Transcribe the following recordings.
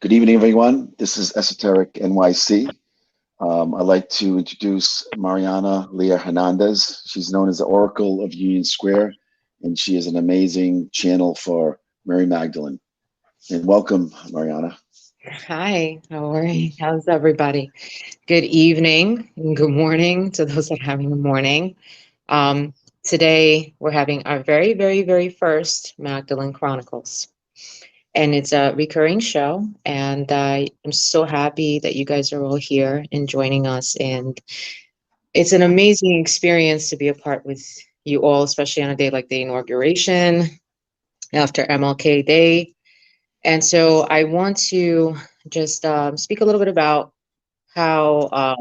Good evening, everyone. This is Esoteric NYC. I'd like to introduce Marianna Leah Hernandez. She's known as the Oracle of Union Square, and she is an amazing channel for Mary Magdalene. And welcome, Marianna. Hi, how are you? How's everybody? Good evening and good morning to those that are having the morning. Um, Today we're having our very first Magdalena Chronicles, and it's a recurring show. And I'm so happy that you guys are all here and joining us. And it's an amazing experience to be a part with you all, especially on a day like the inauguration after MLK Day. And so I want to just speak a little bit about how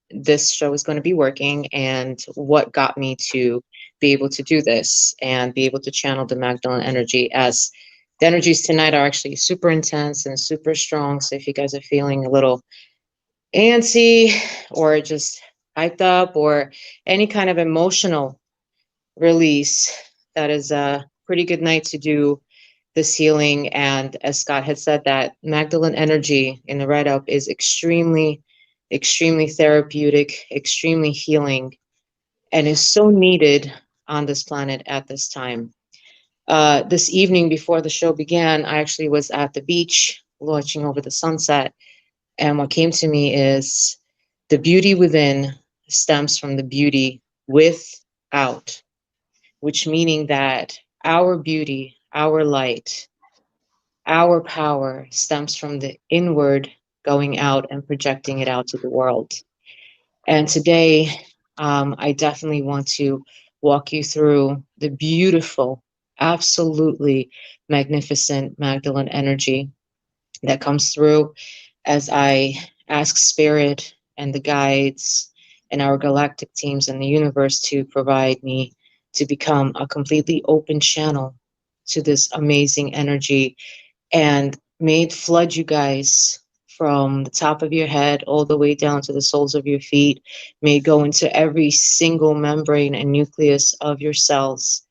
this show is going to be working and what got me to be able to do this and be able to channel the Magdalene energy, as the energies tonight are actually super intense and super strong. So if you guys are feeling a little antsy or just hyped up or any kind of emotional release, that is a pretty good night to do this healing. And as Scott had said, that Magdalene energy in the write up is extremely therapeutic, extremely healing, and is so needed on this planet at this time. This evening before the show began, I actually was at the beach watching over the sunset. And what came to me is the beauty within stems from the beauty without, which meaning that our beauty, our light, our power stems from the inward going out and projecting it out to the world. And today, I definitely want to walk you through the beautiful, absolutely magnificent Magdalene energy that comes through as I ask Spirit and the guides and our galactic teams in the universe to provide me to become a completely open channel to this amazing energy, and may it flood you guys from the top of your head all the way down to the soles of your feet. May it go into every single membrane and nucleus of your cells,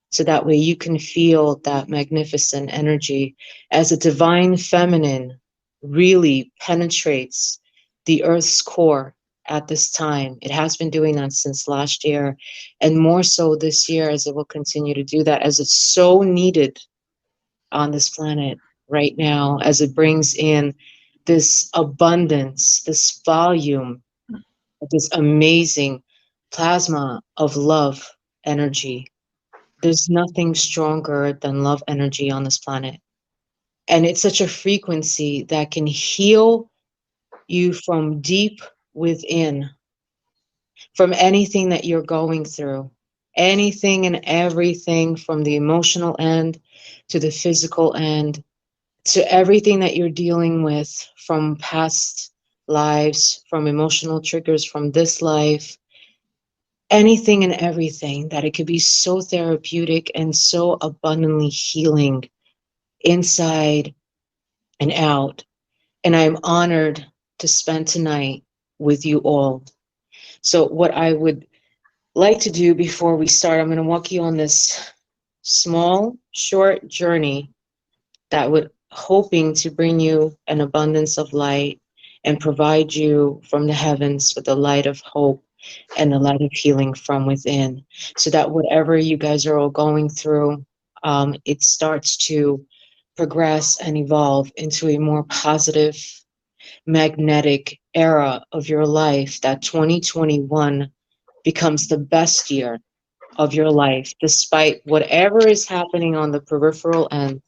so that way you can feel that magnificent energy as a divine feminine really penetrates the earth's core at this time. It has been doing that since last year, and more so this year, as it will continue to do that, as it's so needed on this planet right now, as it brings in this abundance, this volume, this amazing plasma of love energy. There's nothing stronger than love energy on this planet. And it's such a frequency that can heal you from deep within, from anything that you're going through, anything and everything, from the emotional end to the physical end, to everything that you're dealing with from past lives, from emotional triggers from this life, anything and everything, that it could be so therapeutic and so abundantly healing inside and out. And I'm honored to spend tonight with you all. So, what I would like to do before we start, I'm going to walk you on this small, short journey that would hoping to bring you an abundance of light and provide you from the heavens with the light of hope and the light of healing from within, so that whatever you guys are all going through, it starts to progress and evolve into a more positive, magnetic era of your life, that 2021 becomes the best year of your life, despite whatever is happening on the peripheral end.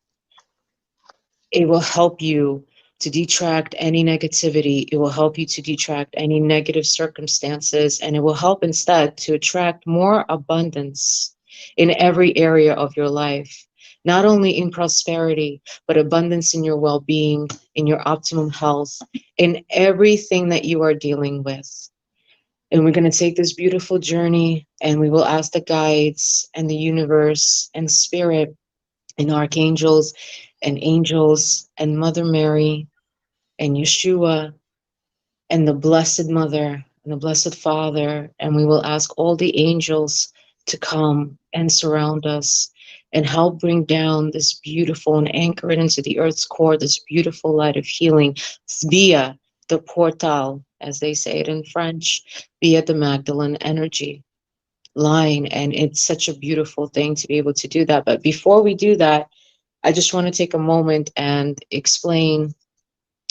It will help you to detract any negativity. It will help you to detract any negative circumstances, and it will help instead to attract more abundance in every area of your life, not only in prosperity, but abundance in your well-being, in your optimum health, in everything that you are dealing with. And we're going to take this beautiful journey, and we will ask the guides and the universe and spirit and archangels and angels and Mother Mary and Yeshua and the Blessed Mother and the Blessed Father. And we will ask all the angels to come and surround us and help bring down this beautiful and anchor it into the earth's core, this beautiful light of healing via the portal, as they say it in French, via the Magdalene energy line. And it's such a beautiful thing to be able to do that. But before we do that, I just want to take a moment and explain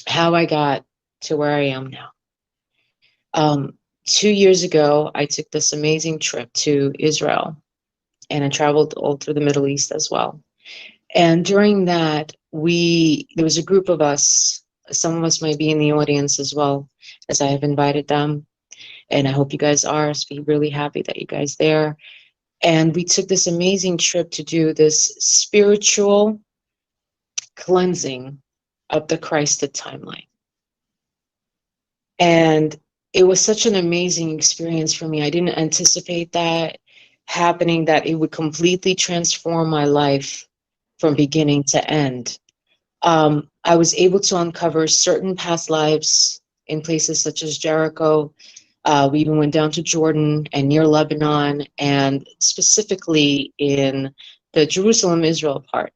how I got to where I am now. 2 years ago, I took this amazing trip to Israel, and I traveled all through the Middle East as well. And during that, there was a group of us. Some of us might be in the audience as well, as I have invited them. And I hope you guys are. So be really happy that you guys there. And we took this amazing trip to do this spiritual cleansing of the Christed timeline. And it was such an amazing experience for me. I didn't anticipate that happening, that it would completely transform my life from beginning to end. I was able to uncover certain past lives in places such as Jericho. We even went down to Jordan and near Lebanon, and specifically in the Jerusalem, Israel part.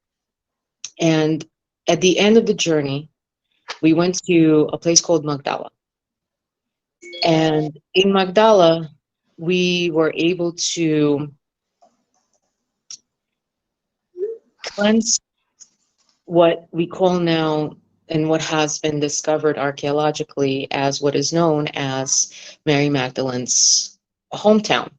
And at the end of the journey, we went to a place called Magdala. And in Magdala, we were able to cleanse what we call now, and what has been discovered archaeologically, as what is known as Mary Magdalene's hometown.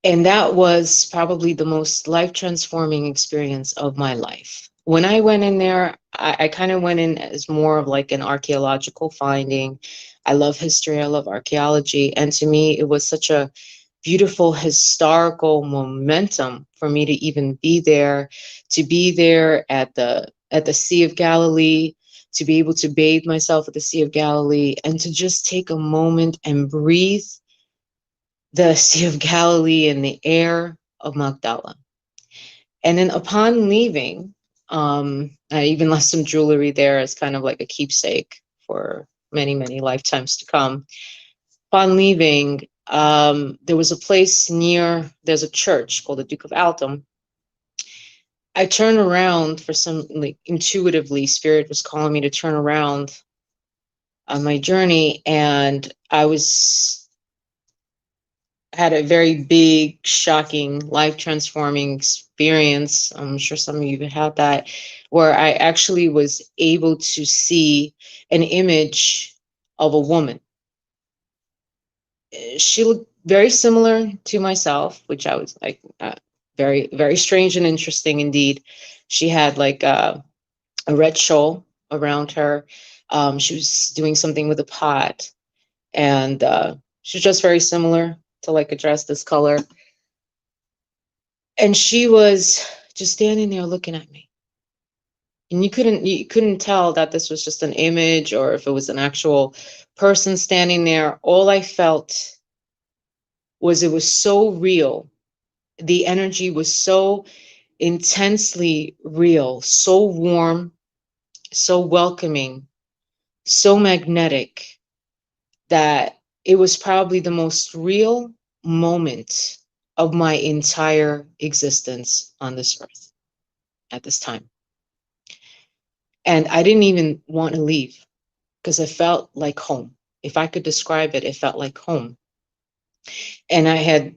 And that was probably the most life-transforming experience of my life. When I went in there, I kind of went in as more of like an archaeological finding. I love history, I love archaeology. And to me, it was such a beautiful historical momentum for me to even be there, to be there at the Sea of Galilee, to be able to bathe myself at the Sea of Galilee, and to just take a moment and breathe the Sea of Galilee and the air of Magdala. And then upon leaving, I even left some jewelry there as kind of like a keepsake for many, many lifetimes to come. Upon leaving, there was a place there's a church called the Duke of Altum. I turned around for some, like, intuitively, Spirit was calling me to turn around on my journey, and had a very big, shocking, life-transforming experience. I'm sure some of you have had that, where I actually was able to see an image of a woman. She looked very similar to myself, which I was like, very, very strange and interesting indeed. She had like a red shawl around her. She was doing something with a pot, and she was just very similar to like a dress this color. And she was just standing there looking at me. And you couldn't tell that this was just an image or if it was an actual person standing there. All I felt was it was so real. The energy was so intensely real, so warm, so welcoming, so magnetic, that it was probably the most real moment of my entire existence on this earth at this time. And I didn't even want to leave because it felt like home. If I could describe it, it felt like home. And I had,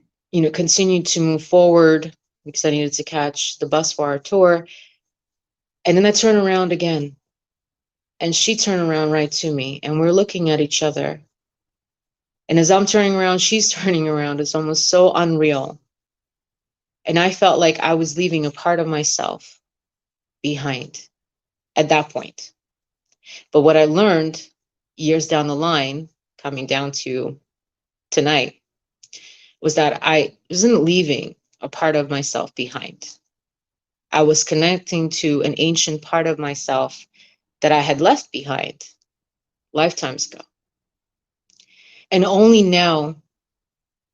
continued to move forward because I needed to catch the bus for our tour. And then I turned around again, and she turned around right to me, and we're looking at each other. And as I'm turning around, she's turning around. It's almost so unreal. And I felt like I was leaving a part of myself behind at that point. But what I learned years down the line, coming down to tonight, was that I wasn't leaving a part of myself behind. I was connecting to an ancient part of myself that I had left behind lifetimes ago. And only now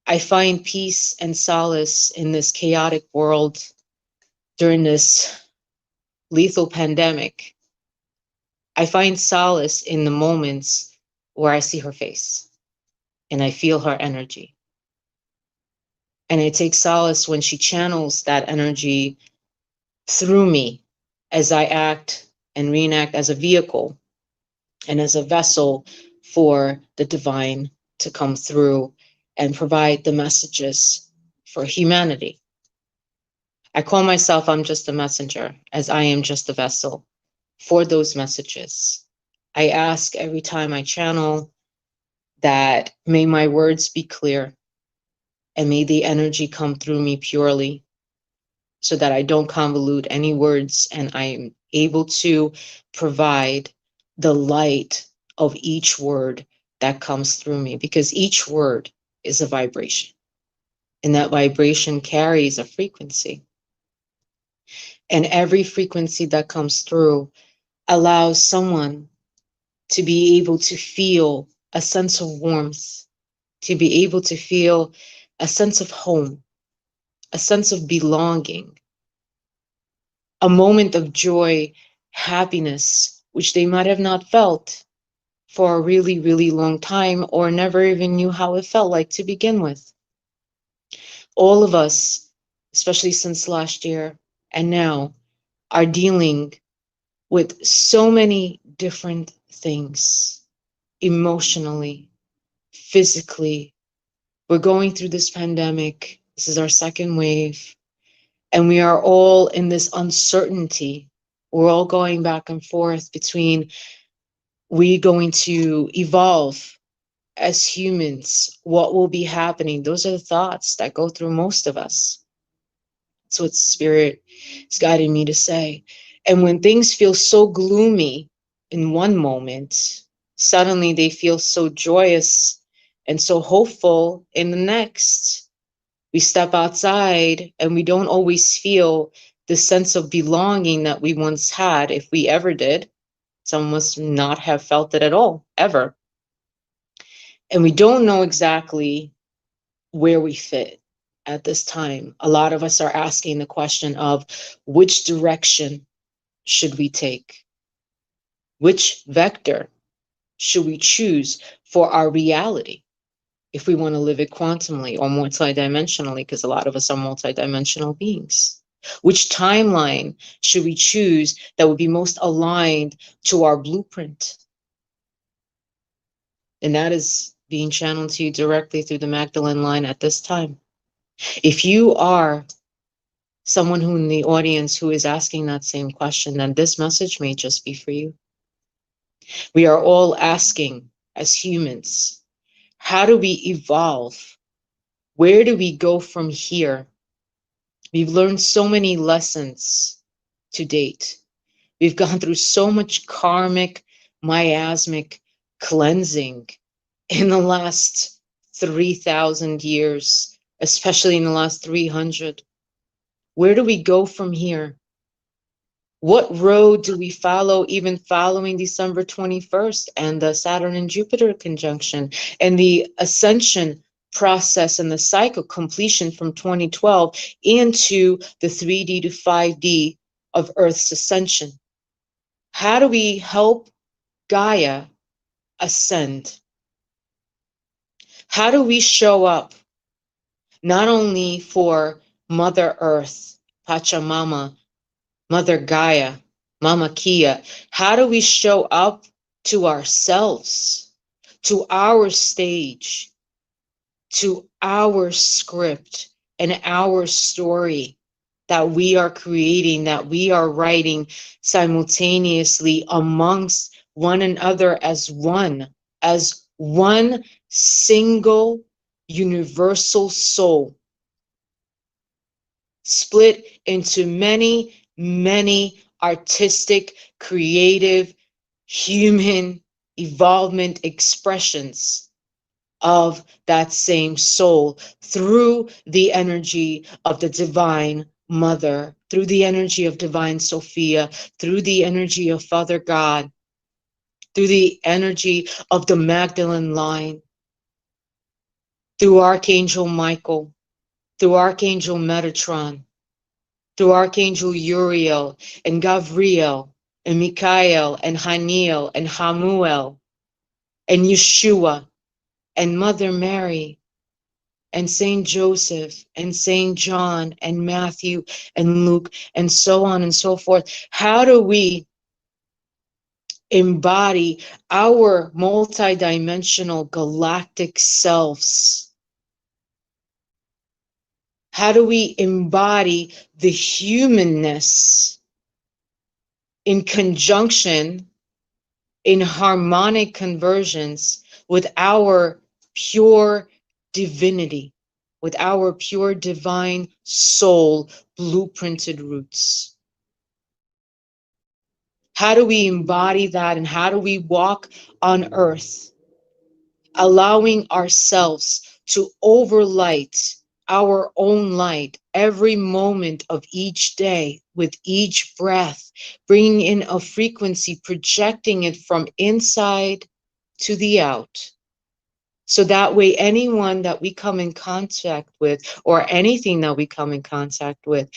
I find peace and solace in this chaotic world during this lethal pandemic. I find solace in the moments where I see her face and I feel her energy. And I take solace when she channels that energy through me as I act and reenact as a vehicle and as a vessel for the divine to come through and provide the messages for humanity. I call myself, I'm just a messenger, as I am just a vessel for those messages. I ask every time I channel that may my words be clear and may the energy come through me purely so that I don't convolute any words and I'm able to provide the light of each word that comes through me, because each word is a vibration and that vibration carries a frequency. And every frequency that comes through allows someone to be able to feel a sense of warmth, to be able to feel a sense of home, a sense of belonging, a moment of joy, happiness, which they might have not felt for a really, really long time or never even knew how it felt like to begin with. All of us, especially since last year and now, are dealing with so many different things emotionally, physically. We're going through this pandemic. This is our second wave. And we are all in this uncertainty. We're all going back and forth between we going to evolve as humans, what will be happening. Those are the thoughts that go through most of us. That's what Spirit is guiding me to say. And when things feel so gloomy in one moment, suddenly they feel so joyous and so hopeful in the next. We step outside and we don't always feel the sense of belonging that we once had, if we ever did. Some of us not have felt it at all, ever. And we don't know exactly where we fit at this time. A lot of us are asking the question of which direction should we take? Which vector should we choose for our reality if we want to live it quantumly or multidimensionally, because a lot of us are multidimensional beings? Which timeline should we choose that would be most aligned to our blueprint? And that is being channeled to you directly through the Magdalene line at this time. If you are someone who in the audience who is asking that same question, then this message may just be for you. We are all asking as humans, how do we evolve? Where do we go from here? We've learned so many lessons to date. We've gone through so much karmic, miasmic cleansing in the last 3,000 years, especially in the last 300. Where do we go from here? What road do we follow, even following December 21st and the Saturn and Jupiter conjunction and the ascension process and the cycle completion from 2012 into the 3D to 5D of Earth's ascension? How do we help Gaia ascend? How do we show up not only for Mother Earth, Pachamama, Mother Gaia, Mama Kia? How do we show up to ourselves, to our stage, to our script and our story that we are creating, that we are writing simultaneously amongst one another as one single universal soul, split into many, many artistic, creative, human evolvement expressions of that same soul through the energy of the Divine Mother, through the energy of Divine Sophia, through the energy of Father God, through the energy of the Magdalene line, through Archangel Michael, through Archangel Metatron, through Archangel Uriel and Gabriel and Michael and Haniel and Hamuel and Yeshua and Mother Mary and Saint Joseph and Saint John and Matthew and Luke and so on and so forth? How do we embody our multidimensional galactic selves? How do we embody the humanness in conjunction, in harmonic convergence with our pure divinity, with our pure divine soul blueprinted roots? How do we embody that, and how do we walk on earth, allowing ourselves to overlight our own light every moment of each day with each breath, bringing in a frequency, projecting it from inside to the out? So that way, anyone that we come in contact with, or anything that we come in contact with,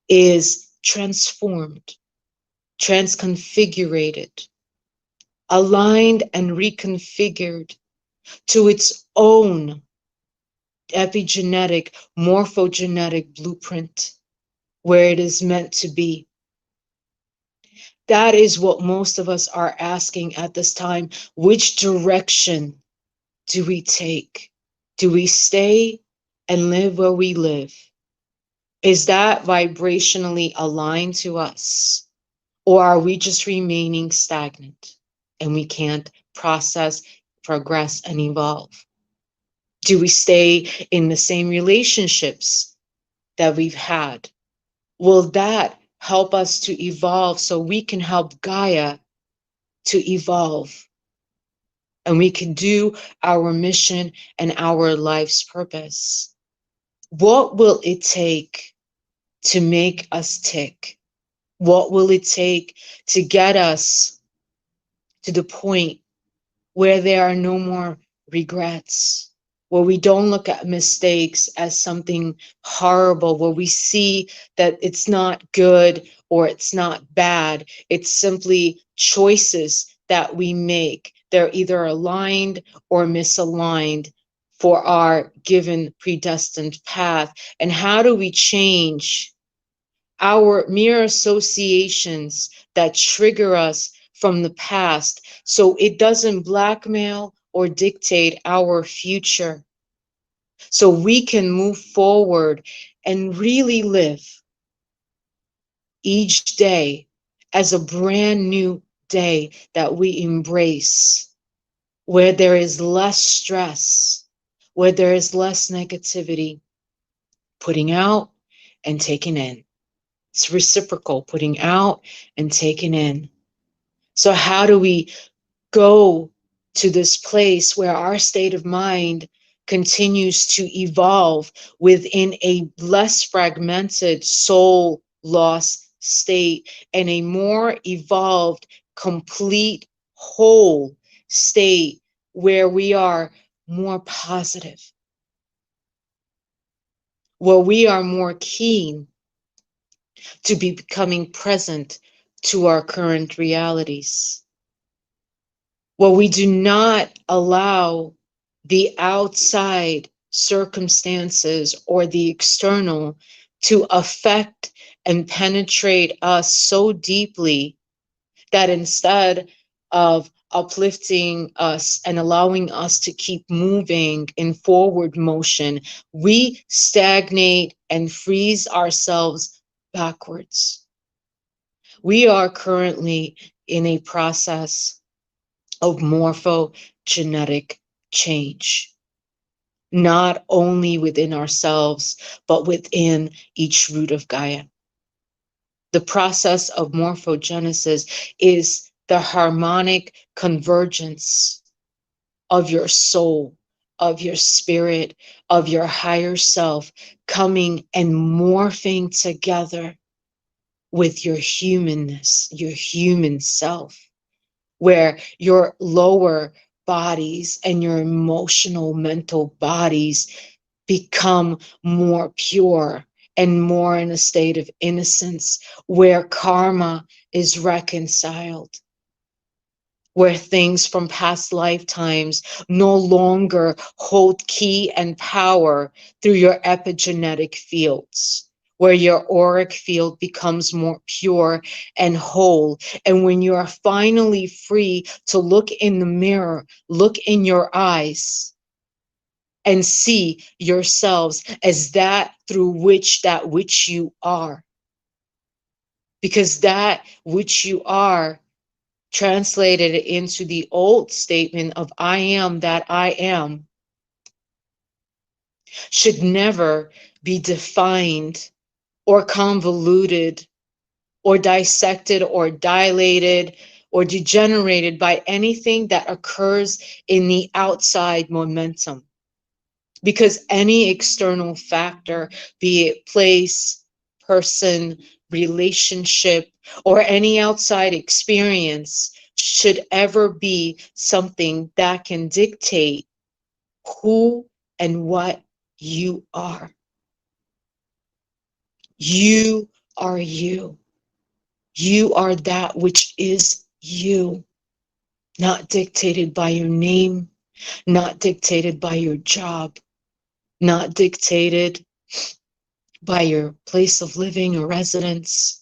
is transformed, transconfigurated, aligned and reconfigured to its own epigenetic, morphogenetic blueprint where it is meant to be. That is what most of us are asking at this time. Which direction do we take? Do we stay and live where we live? Is that vibrationally aligned to us? Or are we just remaining stagnant and we can't process, progress, and evolve? Do we stay in the same relationships that we've had? Will that help us to evolve so we can help Gaia to evolve and we can do our mission and our life's purpose? What will it take to make us tick? What will it take to get us to the point where there are no more regrets, where we don't look at mistakes as something horrible, where we see that it's not good or it's not bad, it's simply choices that we make. They're either aligned or misaligned for our given predestined path. And how do we change our mere associations that trigger us from the past so it doesn't blackmail or dictate our future, so we can move forward and really live each day as a brand new day that we embrace, where there is less stress, where there is less negativity, putting out and taking in. It's reciprocal, putting out and taking in. So how do we go to this place where our state of mind continues to evolve within a less fragmented soul loss state and a more evolved, complete, whole state where we are more positive, where we are more keen to be becoming present to our current realities? Well, we do not allow the outside circumstances or the external to affect and penetrate us so deeply that instead of uplifting us and allowing us to keep moving in forward motion, we stagnate and freeze ourselves backwards. We are currently in a process of morphogenetic change, not only within ourselves, but within each root of Gaia. The process of morphogenesis is the harmonic convergence of your soul, of your spirit, of your higher self coming and morphing together with your humanness, your human self, where your lower bodies and your emotional, mental bodies become more pure and more in a state of innocence, where karma is reconciled. where things from past lifetimes no longer hold key and power through your epigenetic fields, where your auric field becomes more pure and whole. And when you are finally free to look in the mirror, look in your eyes, and see yourselves as that through which that which you are. Because that which you are, translated into the old statement of I am that I am, should never be defined or convoluted or dissected or dilated or degenerated by anything that occurs in the outside momentum. Because any external factor, be it place, person, relationship, or any outside experience, should ever be something that can dictate who and what you are. You are you. You are that which is you, not dictated by your name, not dictated by your job, not dictated by your place of living or residence,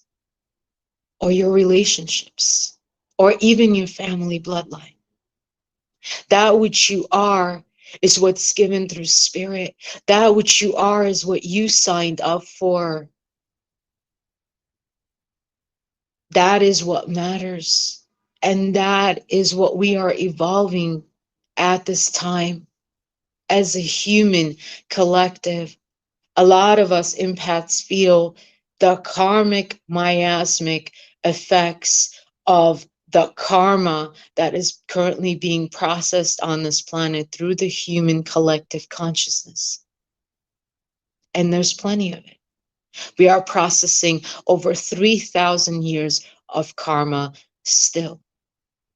or your relationships, or even your family bloodline. That which you are is what's given through spirit. That which you are is what you signed up for. That is what matters. And that is what we are evolving at this time as a human collective. A lot of us empaths feel the karmic miasmic effects of the karma that is currently being processed on this planet through the human collective consciousness. And there's plenty of it. We are processing over 3,000 years of karma still.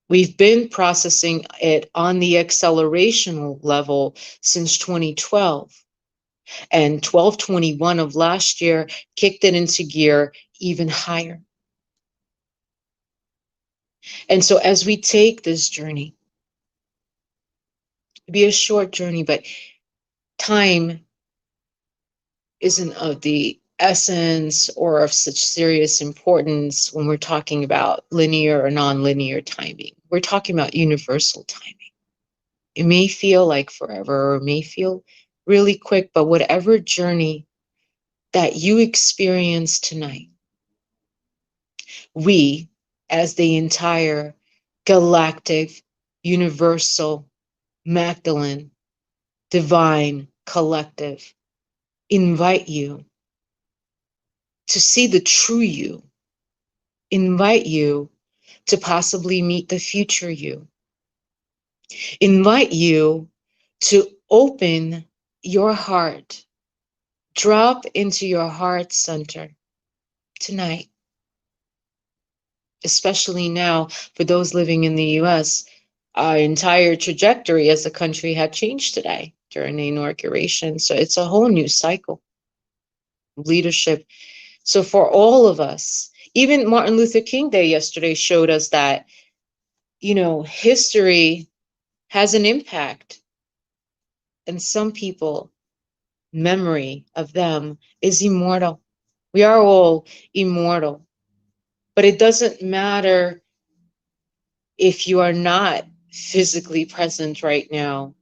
We've been processing it on the accelerational level since 2012. And 12/21 of last year kicked it into gear even higher. And so as we take this journey, it'll be a short journey, but time isn't of the essence or of such serious importance when we're talking about linear or non-linear timing. We're talking about universal timing. It may feel like forever or it may feel really quick, but whatever journey that you experience tonight, we, as the entire galactic, universal, Magdalene, divine collective, invite you to see the true you, invite you to possibly meet the future you, invite you to open your heart, drop into your heart center tonight. Especially now for those living in the US, our entire trajectory as a country had changed today during the inauguration. So it's a whole new cycle of leadership. So for all of us, even Martin Luther King Day yesterday showed us that, history has an impact. And some people, memory of them is immortal. We are all immortal. But it doesn't matter if you are not physically present right now,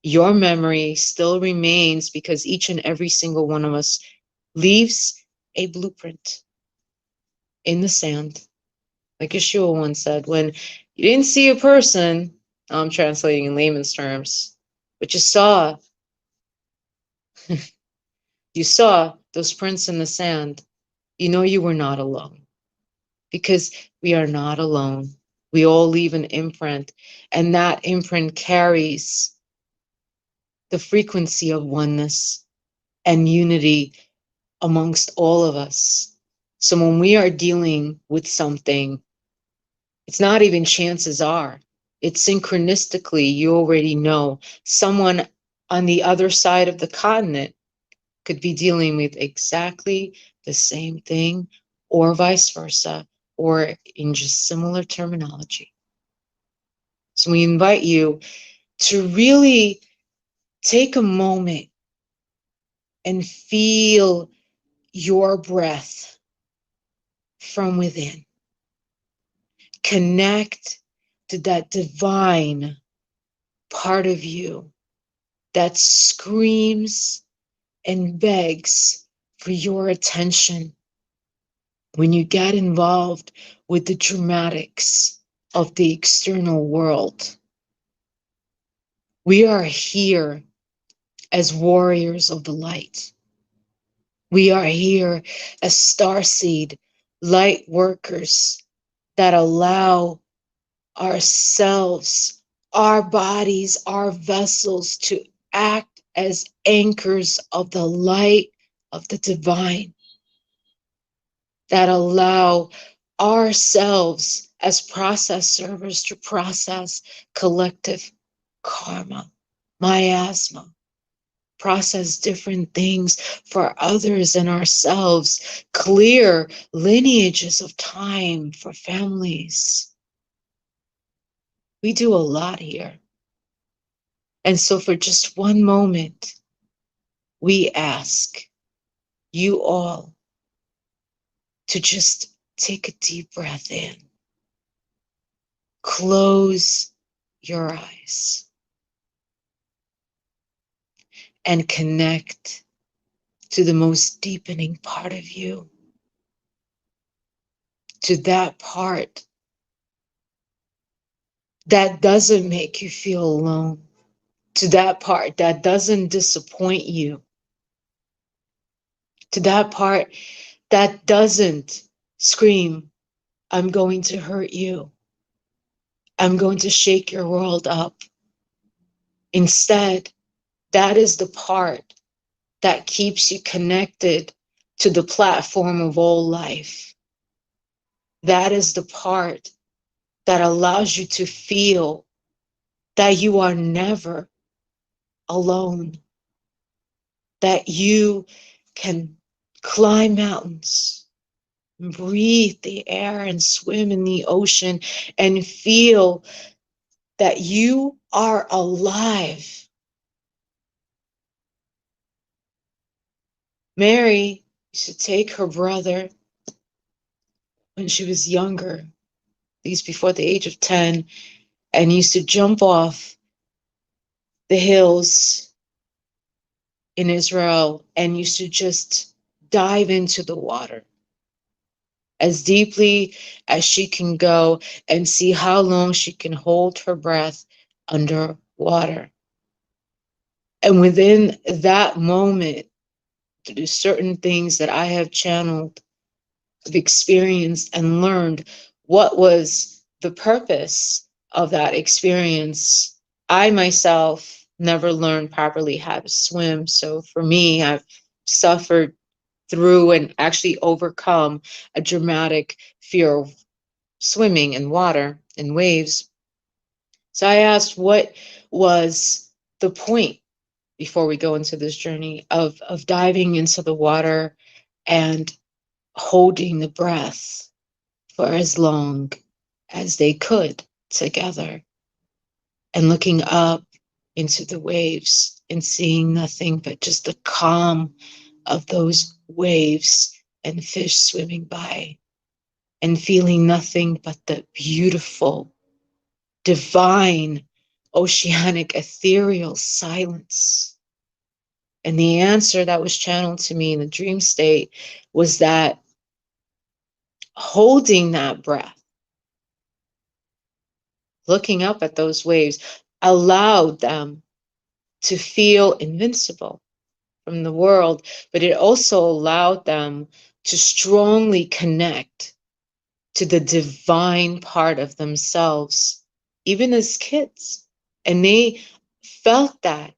your memory still remains because each and every single one of us leaves a blueprint in the sand. Like Yeshua once said, when you didn't see a person, I'm translating in layman's terms, but you saw those prints in the sand, you were not alone. Because we are not alone. We all leave an imprint, and that imprint carries the frequency of oneness and unity amongst all of us. So when we are dealing with something, it's not even chances are, it's synchronistically, you already know someone on the other side of the continent could be dealing with exactly the same thing, or vice versa, or in just similar terminology. So we invite you to really take a moment and feel your breath from within. Connect to that divine part of you that screams and begs for your attention when you get involved with the dramatics of the external world. We are here as warriors of the light. We are here as starseed light workers that allow ourselves, our bodies, our vessels to act as anchors of the light of the divine, that allow ourselves as process servers to process collective karma, miasma, process different things for others and ourselves, clear lineages of time for families. We do a lot here. And so for just one moment, we ask you all to just take a deep breath in. Close your eyes and connect to the most deepening part of you, to that part that doesn't make you feel alone, to that part that doesn't disappoint you, to that part that doesn't scream, I'm going to hurt you, I'm going to shake your world up. Instead, that is the part that keeps you connected to the platform of all life. That is the part that allows you to feel that you are never alone, that you can climb mountains, breathe the air, and swim in the ocean and feel that you are alive. Mary used to take her brother when she was younger, at least before the age of 10, and used to jump off the hills in Israel and used to just dive into the water as deeply as she can go and see how long she can hold her breath underwater. And within that moment, through certain things that I have channeled, have experienced and learned what was the purpose of that experience. I myself never learned properly how to swim. So for me, I've suffered through and actually overcome a dramatic fear of swimming in water and waves. So I asked, what was the point before we go into this journey of diving into the water and holding the breath for as long as they could together and looking up into the waves and seeing nothing but just the calm of those waves and fish swimming by and feeling nothing but the beautiful, divine, oceanic, ethereal silence. And the answer that was channeled to me in the dream state was that holding that breath, looking up at those waves, allowed them to feel invincible from the world, but it also allowed them to strongly connect to the divine part of themselves, even as kids. And they felt that,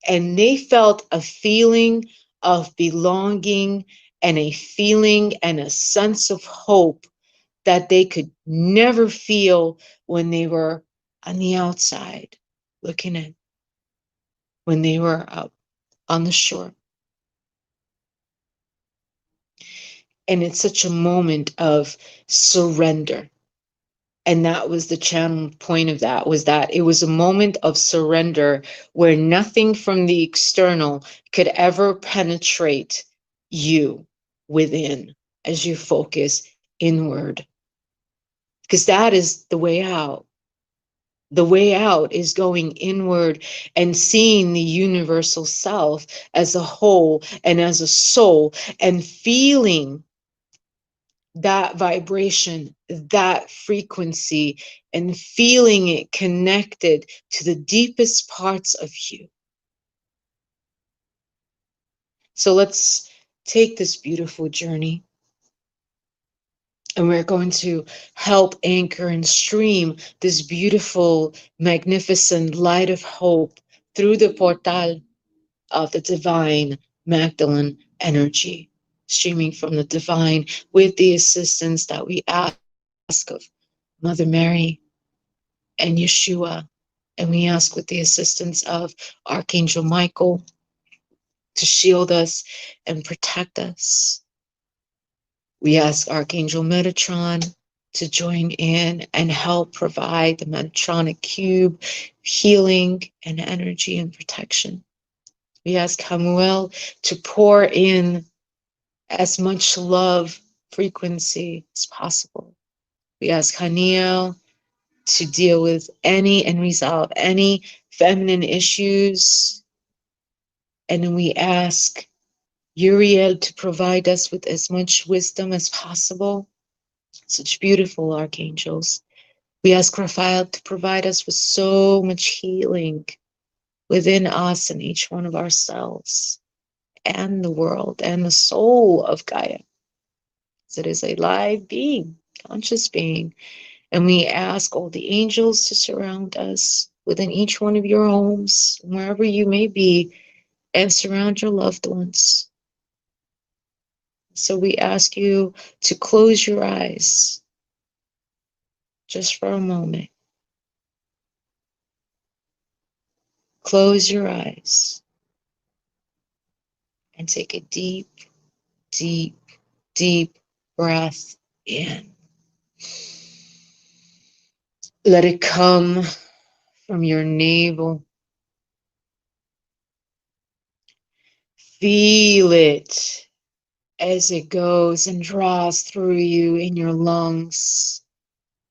and they felt a feeling of belonging and a feeling and a sense of hope that they could never feel when they were on the outside looking in, when they were up on the shore. And it's such a moment of surrender. And that was the channel point of that, was that it was a moment of surrender where nothing from the external could ever penetrate you within as you focus inward. Because that is the way out. The way out is going inward and seeing the universal self as a whole and as a soul, and feeling that vibration, that frequency, and feeling it connected to the deepest parts of you. So let's take this beautiful journey, and we're going to help anchor and stream this beautiful, magnificent light of hope through the portal of the divine Magdalene energy, streaming from the divine with the assistance that we ask of Mother Mary and Yeshua. And we ask with the assistance of Archangel Michael to shield us and protect us. We ask Archangel Metatron to join in and help provide the Metatronic cube, healing and energy and protection. We ask Hamuel to pour in as much love frequency as possible. We ask Haniel to deal with any and resolve any feminine issues. And then we ask Uriel to provide us with as much wisdom as possible. Such beautiful archangels. We ask Raphael to provide us with so much healing within us and each one of ourselves and the world and the soul of Gaia. It is a live being, conscious being. And we ask all the angels to surround us within each one of your homes, wherever you may be, and surround your loved ones. So we ask you to close your eyes just for a moment. Close your eyes and take a deep, deep, deep breath in. Let it come from your navel. Feel it as it goes and draws through you in your lungs,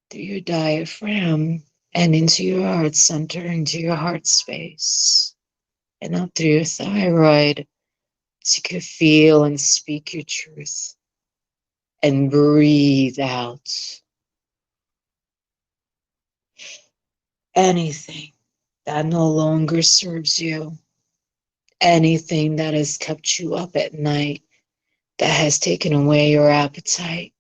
through your diaphragm, and into your heart center, into your heart space, and up through your thyroid, so you can feel and speak your truth. And breathe out anything that no longer serves you, anything that has kept you up at night, that has taken away your appetite.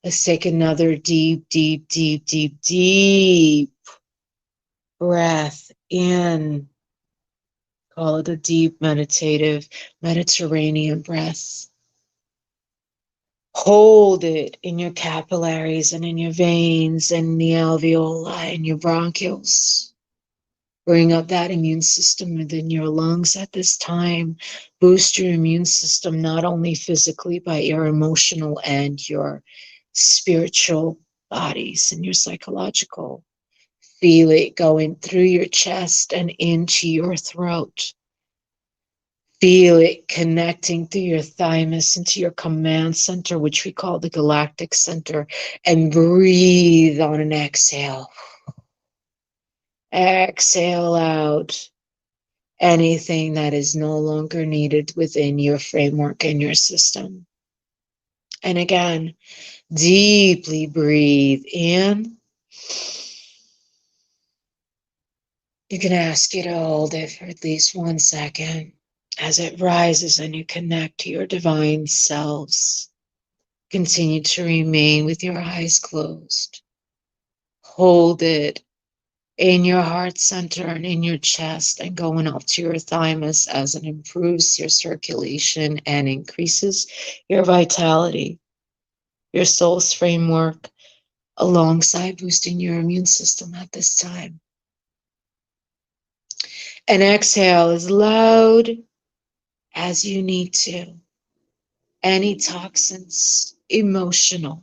Let's take another deep, deep, deep, deep, deep breath in. Call it a deep, meditative, Mediterranean breath. Hold it in your capillaries and in your veins and in the alveoli and your bronchioles. Bring up that immune system within your lungs at this time. Boost your immune system, not only physically, but your emotional and your spiritual bodies and your psychological. Feel it going through your chest and into your throat. Feel it connecting through your thymus into your command center, which we call the galactic center. And breathe on an exhale. Exhale out anything that is no longer needed within your framework and your system. And again, deeply breathe in. You can ask you to hold it for at least 1 second as it rises and you connect to your divine selves. Continue to remain with your eyes closed. Hold it in your heart center and in your chest and going up to your thymus as it improves your circulation and increases your vitality, your soul's framework, alongside boosting your immune system at this time. And exhale as loud as you need to. Any toxins, emotional,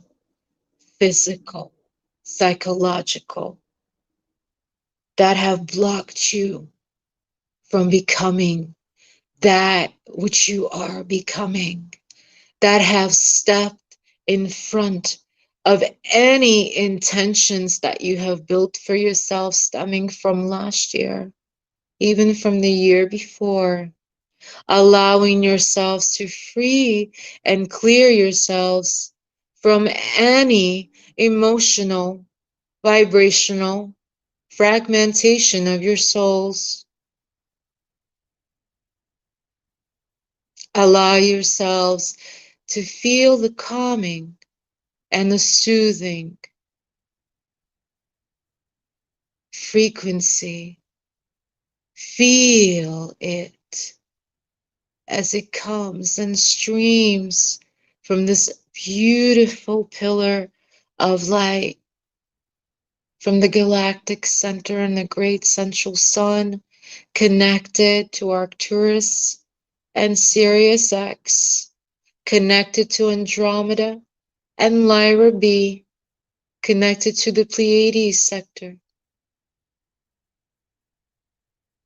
physical, psychological, that have blocked you from becoming that which you are becoming, that have stepped in front of any intentions that you have built for yourself stemming from last year, even from the year before, allowing yourselves to free and clear yourselves from any emotional, vibrational fragmentation of your souls. Allow yourselves to feel the calming and the soothing frequency. Feel it as it comes and streams from this beautiful pillar of light, from the galactic center and the great central sun, connected to Arcturus and Sirius X, connected to Andromeda and Lyra B, connected to the Pleiades sector,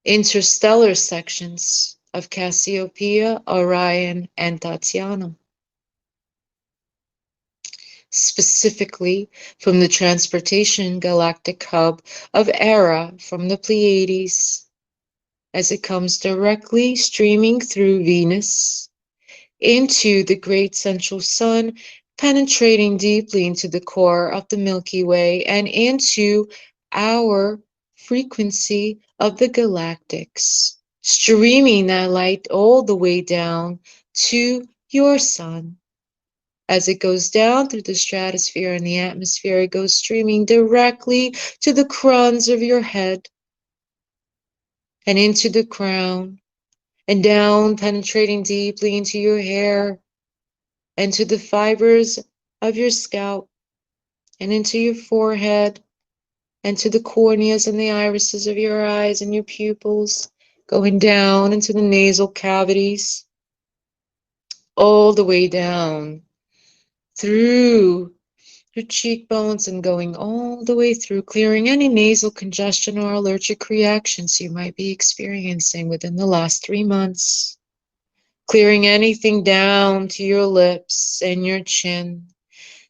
interstellar sections of Cassiopeia, Orion, and Tatiana, specifically from the transportation galactic hub of Era from the Pleiades, as it comes directly streaming through Venus into the great central sun, penetrating deeply into the core of the Milky Way and into our frequency of the galactics, streaming that light all the way down to your sun. As it goes down through the stratosphere and the atmosphere, it goes streaming directly to the crowns of your head and into the crown and down, penetrating deeply into your hair and to the fibers of your scalp and into your forehead and to the corneas and the irises of your eyes and your pupils, going down into the nasal cavities, all the way down through your cheekbones and going all the way through, clearing any nasal congestion or allergic reactions you might be experiencing within the last 3 months. Clearing anything down to your lips and your chin,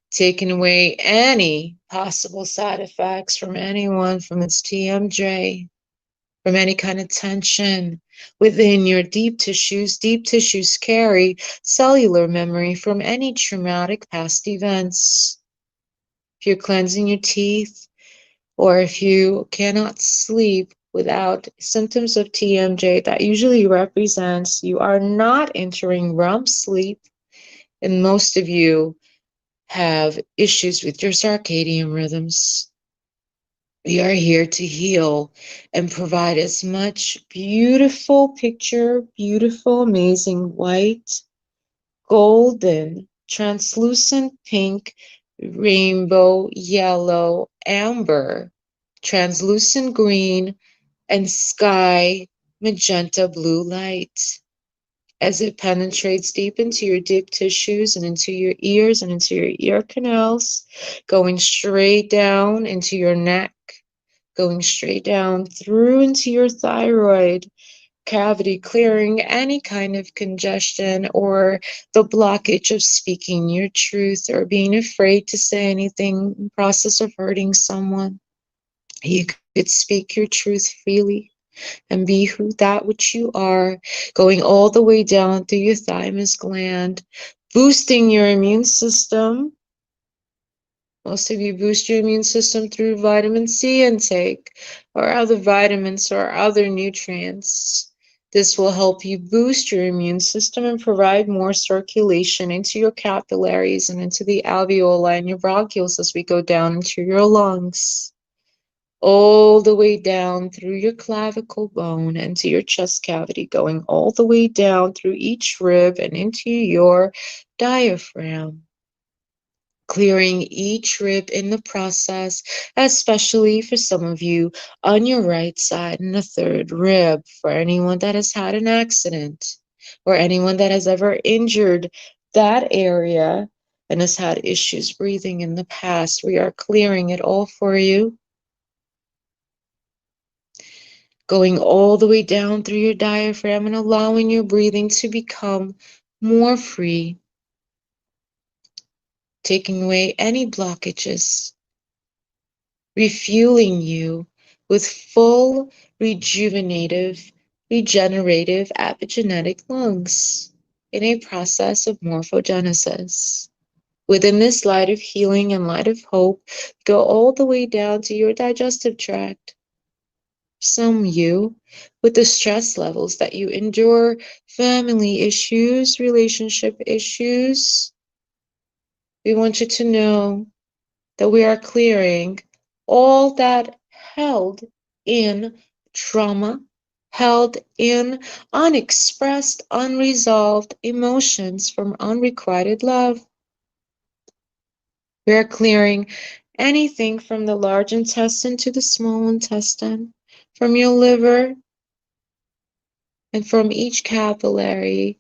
taking away any possible side effects from anyone from its TMJ, from any kind of tension within your deep tissues. Deep tissues carry cellular memory from any traumatic past events. If you're cleansing your teeth, or if you cannot sleep without symptoms of TMJ, that usually represents you are not entering REM sleep, and most of you have issues with your circadian rhythms. We are here to heal and provide as much beautiful picture, beautiful, amazing white, golden, translucent pink, rainbow, yellow, amber, translucent green, and sky magenta blue light as it penetrates deep into your deep tissues and into your ears and into your ear canals, going straight down into your neck, going straight down through into your thyroid cavity, clearing any kind of congestion or the blockage of speaking your truth or being afraid to say anything in process of hurting someone. You could speak your truth freely and be who that which you are, going all the way down through your thymus gland, boosting your immune system. Most of you boost your immune system through vitamin C intake or other vitamins or other nutrients. This will help you boost your immune system and provide more circulation into your capillaries and into the alveoli and your bronchioles as we go down into your lungs, all the way down through your clavicle bone into your chest cavity, going all the way down through each rib and into your diaphragm, clearing each rib in the process, especially for some of you on your right side and the third rib, for anyone that has had an accident or anyone that has ever injured that area and has had issues breathing in the past. We are clearing it all for you, going all the way down through your diaphragm and allowing your breathing to become more free, taking away any blockages, refueling you with full, regenerative epigenetic lungs in a process of morphogenesis. Within this light of healing and light of hope, go all the way down to your digestive tract. Some you, with the stress levels that you endure, family issues, relationship issues, we want you to know that we are clearing all that held in trauma, held in unexpressed, unresolved emotions from unrequited love. We are clearing anything from the large intestine to the small intestine, from your liver and from each capillary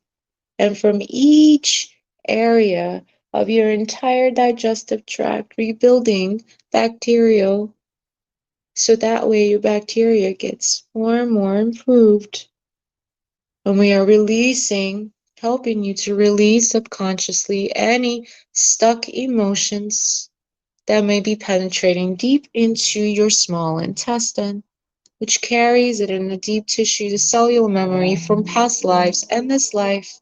and from each area of your entire digestive tract, rebuilding bacterial so that way your bacteria gets more and more improved. And we are releasing, helping you to release subconsciously any stuck emotions that may be penetrating deep into your small intestine, which carries it in the deep tissue, the cellular memory from past lives and this life,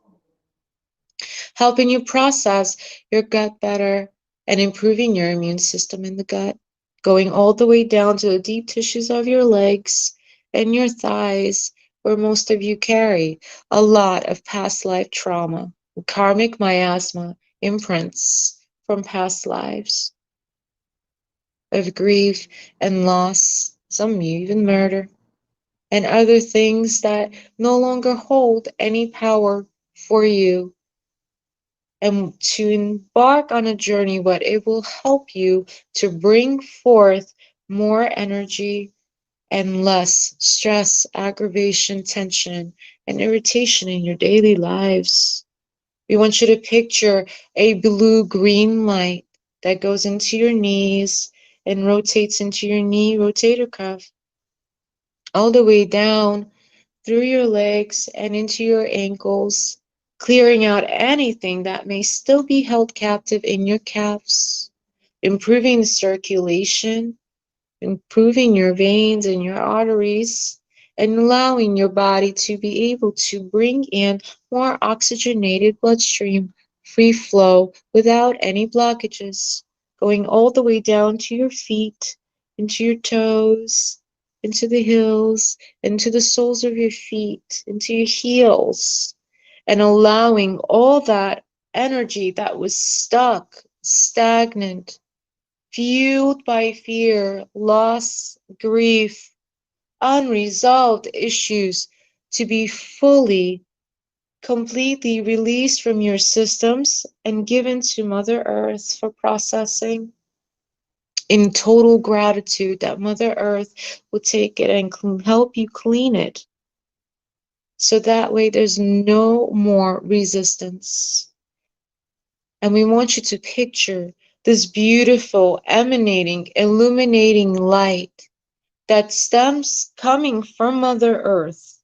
helping you process your gut better and improving your immune system in the gut, going all the way down to the deep tissues of your legs and your thighs, where most of you carry a lot of past life trauma, karmic miasma, imprints from past lives of grief and loss, some of you even murder, and other things that no longer hold any power for you. And to embark on a journey what it will help you to bring forth more energy and less stress, aggravation, tension, and irritation in your daily lives. We want you to picture a blue-green light that goes into your knees and rotates into your knee rotator cuff, all the way down through your legs and into your ankles, clearing out anything that may still be held captive in your calves, improving the circulation, improving your veins and your arteries, and allowing your body to be able to bring in more oxygenated bloodstream, free flow without any blockages, going all the way down to your feet, into your toes, into the hills, into the soles of your feet, into your heels, and allowing all that energy that was stuck, stagnant, fueled by fear, loss, grief, unresolved issues to be fully, completely released from your systems and given to Mother Earth for processing in total gratitude that Mother Earth will take it and help you clean it. So that way there's no more resistance. And we want you to picture this beautiful, emanating, illuminating light that stems coming from Mother Earth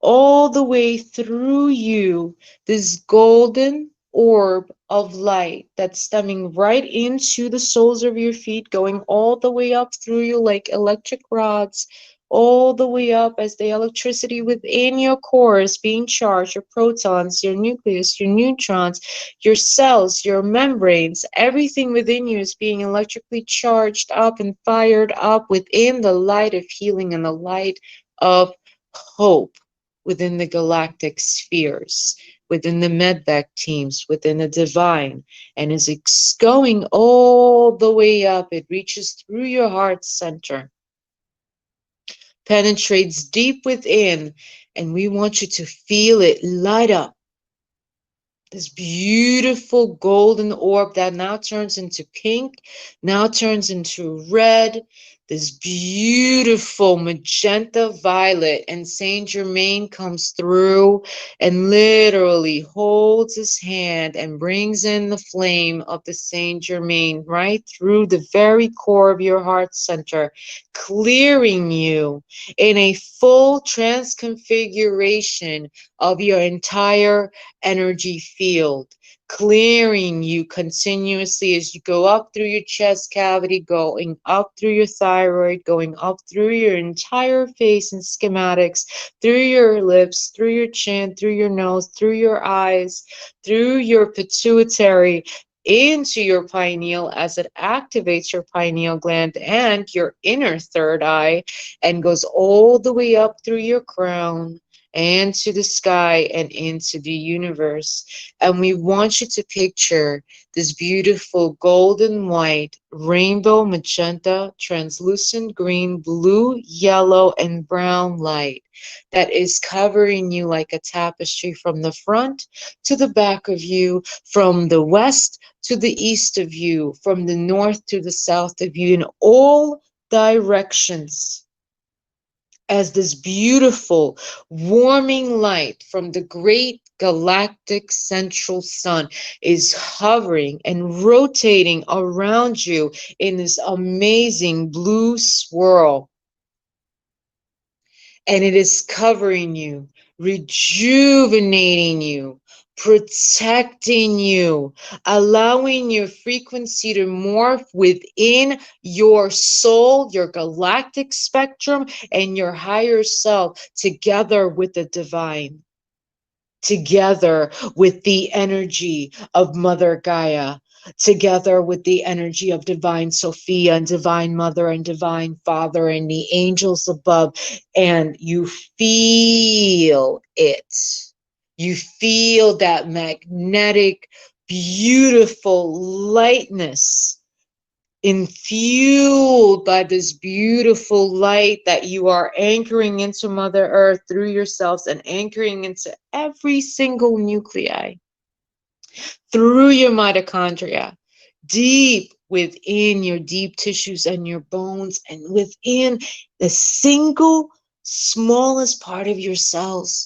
all the way through you, this golden orb of light that's stemming right into the soles of your feet, going all the way up through you like electric rods, all the way up as the electricity within your core is being charged, your protons, your nucleus, your neutrons, your cells, your membranes, everything within you is being electrically charged up and fired up within the light of healing and the light of hope, within the galactic spheres, within the medvac teams, within the divine, and as it's going all the way up, it reaches through your heart center, penetrates deep within, and we want you to feel it light up. This beautiful golden orb that now turns into pink, now turns into red, this beautiful magenta violet, and Saint Germain comes through and literally holds his hand and brings in the flame of the Saint Germain right through the very core of your heart center, clearing you in a full transconfiguration of your entire energy field, clearing you continuously as you go up through your chest cavity, going up through your thyroid, going up through your entire face and schematics, through your lips, through your chin, through your nose, through your eyes, through your pituitary, into your pineal as it activates your pineal gland and your inner third eye, and goes all the way up through your crown and to the sky and into the universe. And we want you to picture this beautiful golden white, rainbow, magenta, translucent green, blue, yellow, and brown light that is covering you like a tapestry from the front to the back of you, from the west to the east of you, from the north to the south of you, in all directions, as this beautiful warming light from the great galactic central sun is hovering and rotating around you in this amazing blue swirl. And it is covering you, rejuvenating you, protecting you, allowing your frequency to morph within your soul, your galactic spectrum, and your higher self together with the divine, together with the energy of Mother Gaia, together with the energy of Divine Sophia and Divine Mother and Divine Father and the angels above. And you feel it. You feel that magnetic, beautiful lightness infueled by this beautiful light that you are anchoring into Mother Earth through yourselves and anchoring into every single nuclei, through your mitochondria, deep within your deep tissues and your bones, and within the single smallest part of your cells,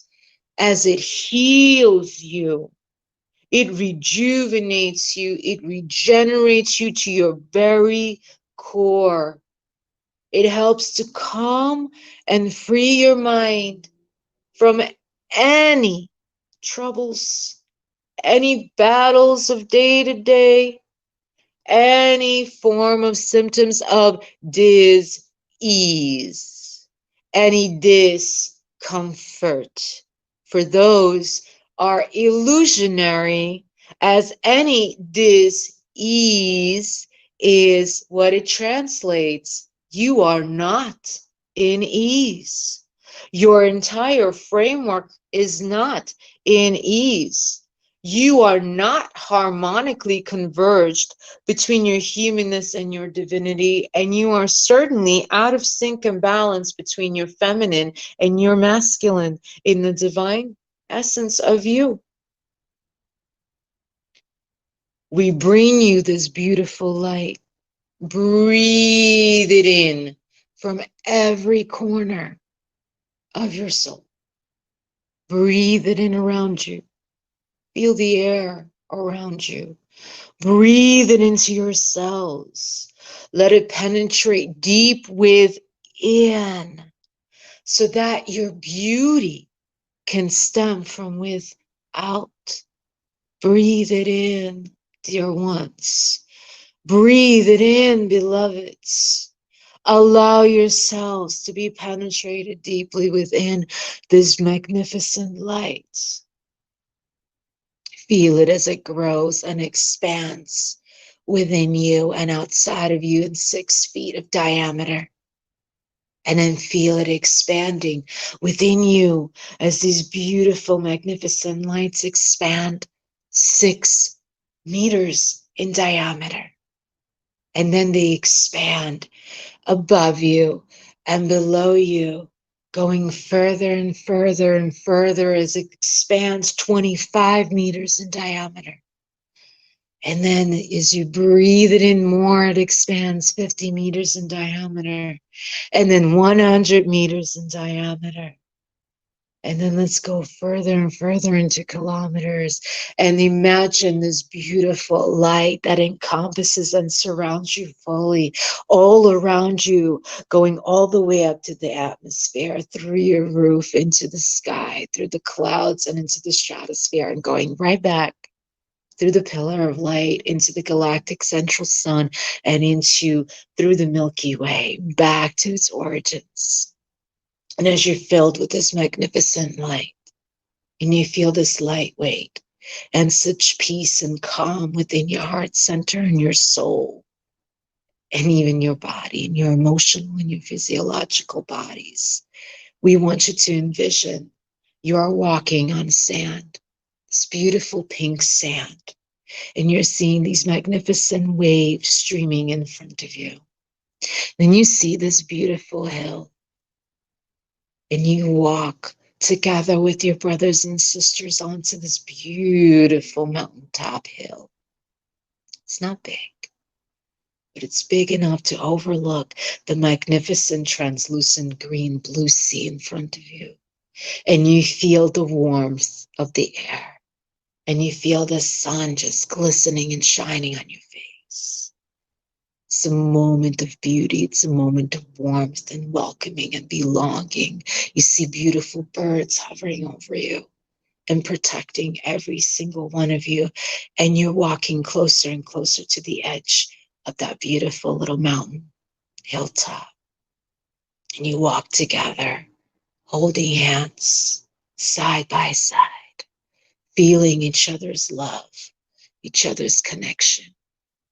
as it heals you. It rejuvenates you. It regenerates you to your very core. It helps to calm and free your mind from any troubles, any battles of day to day, any form of symptoms of dis-ease, any discomfort. For those are illusionary, as any dis-ease is what it translates. You are not in ease. Your entire framework is not in ease. You are not harmonically converged between your humanness and your divinity, and you are certainly out of sync and balance between your feminine and your masculine in the divine essence of you. We bring you this beautiful light. Breathe it in from every corner of your soul. Breathe it in around you. Feel the air around you. Breathe it into your cells. Let it penetrate deep within so that your beauty can stem from without. Breathe it in, dear ones. Breathe it in, beloveds. Allow yourselves to be penetrated deeply within this magnificent light. Feel it as it grows and expands within you and outside of you in 6 feet of diameter. And then feel it expanding within you as these beautiful, magnificent lights expand 6 meters in diameter. And then they expand above you and below you, going further and further and further as it expands 25 meters in diameter. And then as you breathe it in more, it expands 50 meters in diameter, and then 100 meters in diameter. And then let's go further and further into kilometers and imagine this beautiful light that encompasses and surrounds you fully, all around you, going all the way up to the atmosphere, through your roof, into the sky, through the clouds and into the stratosphere, and going right back through the pillar of light into the galactic central sun and into through the Milky Way, back to its origins. And as you're filled with this magnificent light, and you feel this light weight and such peace and calm within your heart center and your soul, and even your body and your emotional and your physiological bodies, we want you to envision you are walking on sand, this beautiful pink sand, and you're seeing these magnificent waves streaming in front of you. Then you see this beautiful hill, and you walk together with your brothers and sisters onto this beautiful mountaintop hill. It's not big, but it's big enough to overlook the magnificent translucent green blue sea in front of you. And you feel the warmth of the air, and you feel the sun just glistening and shining on your face. It's a moment of beauty. It's a moment of warmth and welcoming and belonging. You see beautiful birds hovering over you and protecting every single one of you. And you're walking closer and closer to the edge of that beautiful little mountain hilltop. And you walk together, holding hands, side by side, feeling each other's love, each other's connection,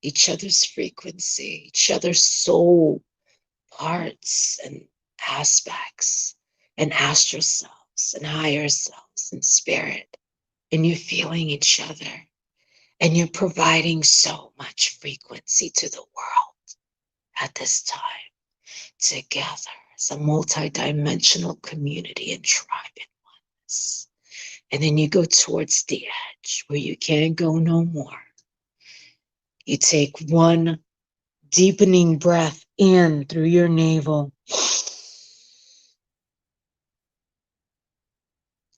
each other's frequency, each other's soul parts and aspects and astral selves and higher selves and spirit. And you're feeling each other, and you're providing so much frequency to the world at this time, together as a multi-dimensional community and tribe in oneness. And then you go towards the edge where you can't go no more. You take one deepening breath in through your navel,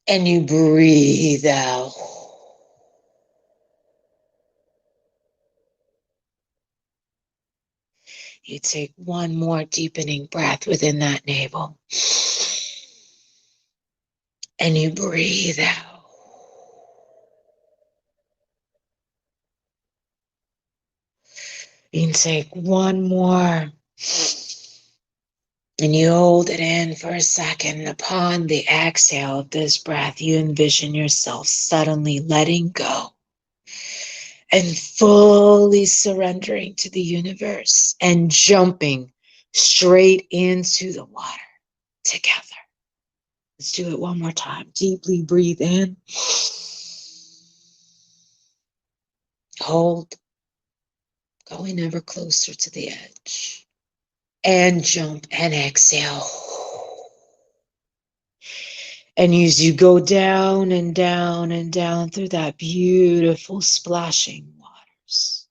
and you breathe out. You take one more deepening breath within that navel, and you breathe out. You can take one more, and you hold it in for a second. Upon the exhale of this breath, you envision yourself suddenly letting go and fully surrendering to the universe and jumping straight into the water together. Let's do it one more time. Deeply breathe in. Hold. Going ever closer to the edge. And jump and exhale. And as you go down and down and down through that beautiful splashing waters,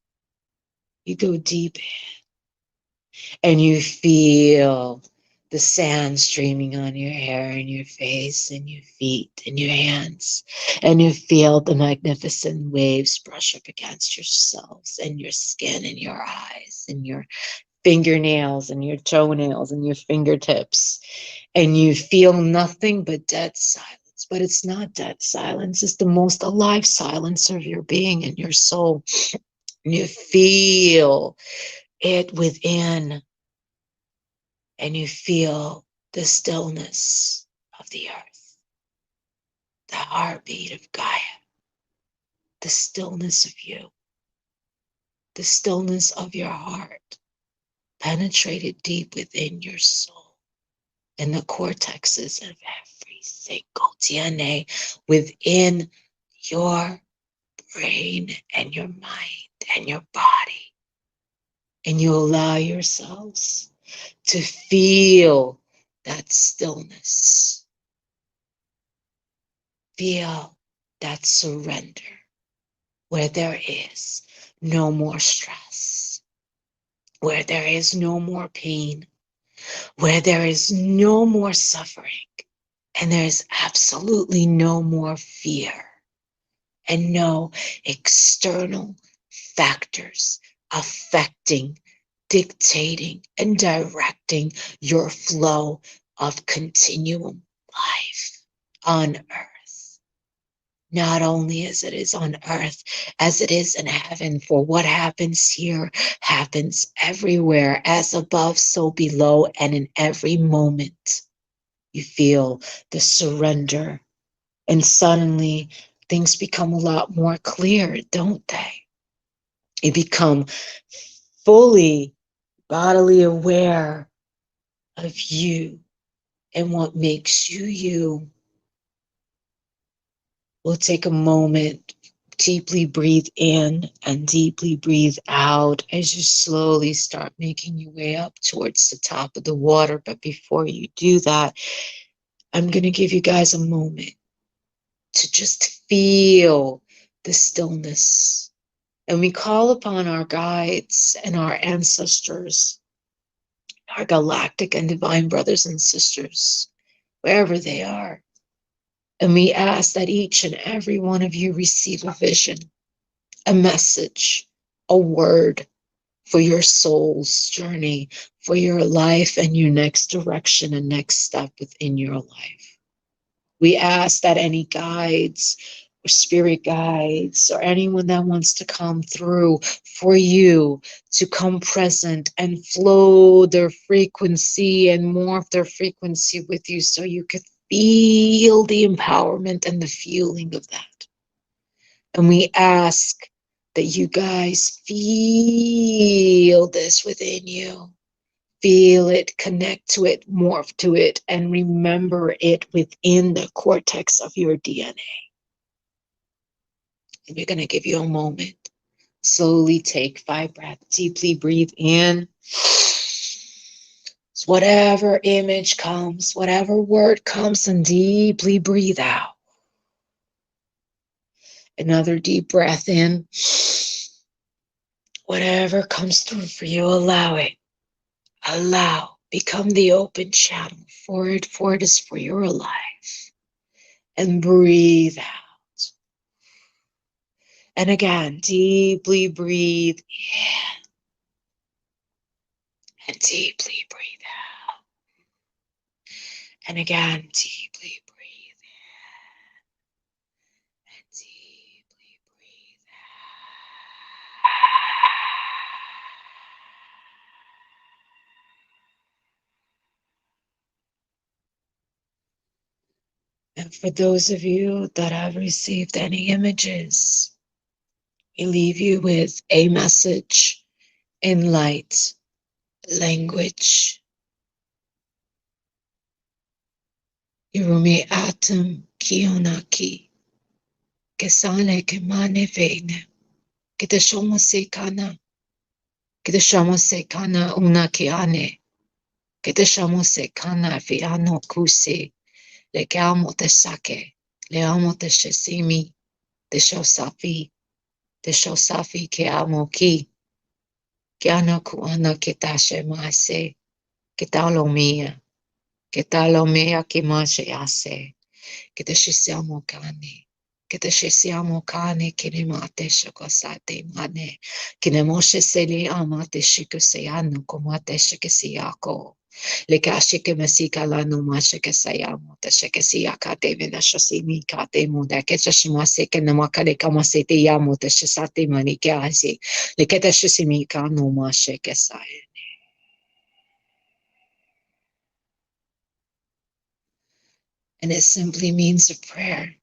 you go deep in and you feel the sand streaming on your hair and your face and your feet and your hands. And you feel the magnificent waves brush up against yourselves and your skin and your eyes and your fingernails and your toenails and your fingertips. And you feel nothing but dead silence. But it's not dead silence. It's the most alive silence of your being and your soul. And you feel it within. And you feel the stillness of the earth, the heartbeat of Gaia, the stillness of you, the stillness of your heart, penetrated deep within your soul, and the cortexes of every single DNA within your brain and your mind and your body. And you allow yourselves to feel that stillness. Feel that surrender where there is no more stress, where there is no more pain, where there is no more suffering, and there is absolutely no more fear, and no external factors affecting, dictating, and directing your flow of continuum life on earth. Not only as it is on earth, as it is in heaven, for what happens here happens everywhere, as above, so below, and in every moment. You feel the surrender, and suddenly things become a lot more clear, don't they? You become fully bodily aware of you and what makes you you. We'll take a moment, deeply breathe in and deeply breathe out as you slowly start making your way up towards the top of the water. But before you do that, I'm going to give you guys a moment to just feel the stillness. And we call upon our guides and our ancestors, our galactic and divine brothers and sisters, wherever they are. And we ask that each and every one of you receive a vision, a message, a word for your soul's journey, for your life and your next direction and next step within your life. We ask that any guides or spirit guides or anyone that wants to come through for you to come present and flow their frequency and morph their frequency with you so you could feel the empowerment and the feeling of that. And we ask that you guys feel this within you. Feel it, connect to it, morph to it, and remember it within the cortex of your DNA. And we're going to give you a moment. Slowly take 5 breaths. Deeply breathe in. So whatever image comes, whatever word comes, and deeply breathe out. Another deep breath in. Whatever comes through for you, allow it. Allow. Become the open channel for it. For it is for your life. And breathe out. And again, deeply breathe in. And deeply breathe out. And again, deeply breathe in. And deeply breathe out. And for those of you that have received any images, we leave you with a message in light language. Irumi atom kionaki. Kesale kemane vene. Kitashoma sekana. Kitashama sekana una kiane. Kitashama sekana fiano kuse. Le kamo te sake. Le amo te shesimi. Te shosafi. Te shosafi ke amo ki. Kiana kuana kitashe maase. Kitalomia. Kitalomia kimashe ase. Kitashisiamo kane. Kitashisiamo kane kinemate shokosate mane. Kinemoshe seli amate shikuseano komate shikisiako. Lekashi kemasika lano mashike sayamo. Tashikisiaka de vinashosimi kate muda. Ketashimase kenamakale kamasete yamo. Tashisate manikasi. Leketashusimi kano mashike saye. And it simply means a prayer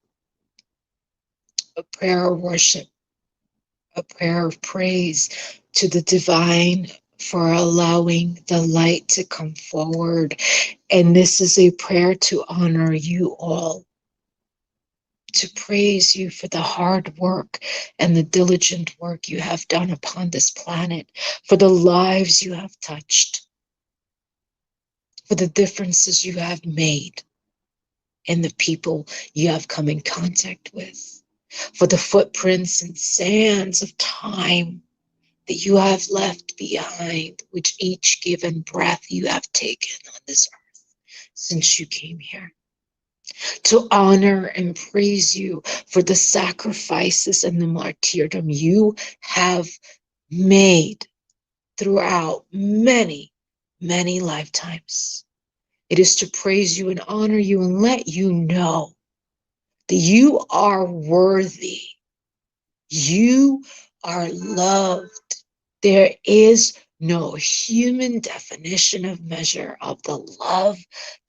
of worship, a prayer of praise to the divine for allowing the light to come forward. And this is a prayer to honor you all, to praise you for the hard work and the diligent work you have done upon this planet, for the lives you have touched, for the differences you have made, and the people you have come in contact with, for the footprints and sands of time that you have left behind with each given breath you have taken on this earth since you came here. To honor and praise you for the sacrifices and the martyrdom you have made throughout many, many lifetimes. It is to praise you and honor you and let you know that you are worthy. You are loved. There is no human definition of measure of the love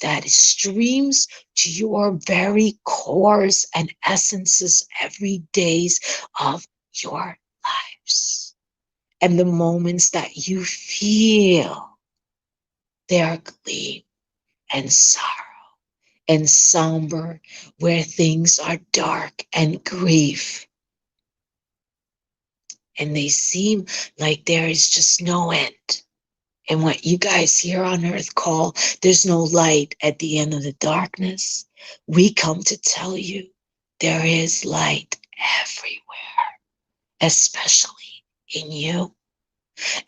that streams to your very cores and essences every days of your lives. And the moments that you feel they are gleam and sorrow and somber, where things are dark and grief, and they seem like there is just no end. And what you guys here on earth call there's no light at the end of the darkness, we come to tell you there is light everywhere, especially in you.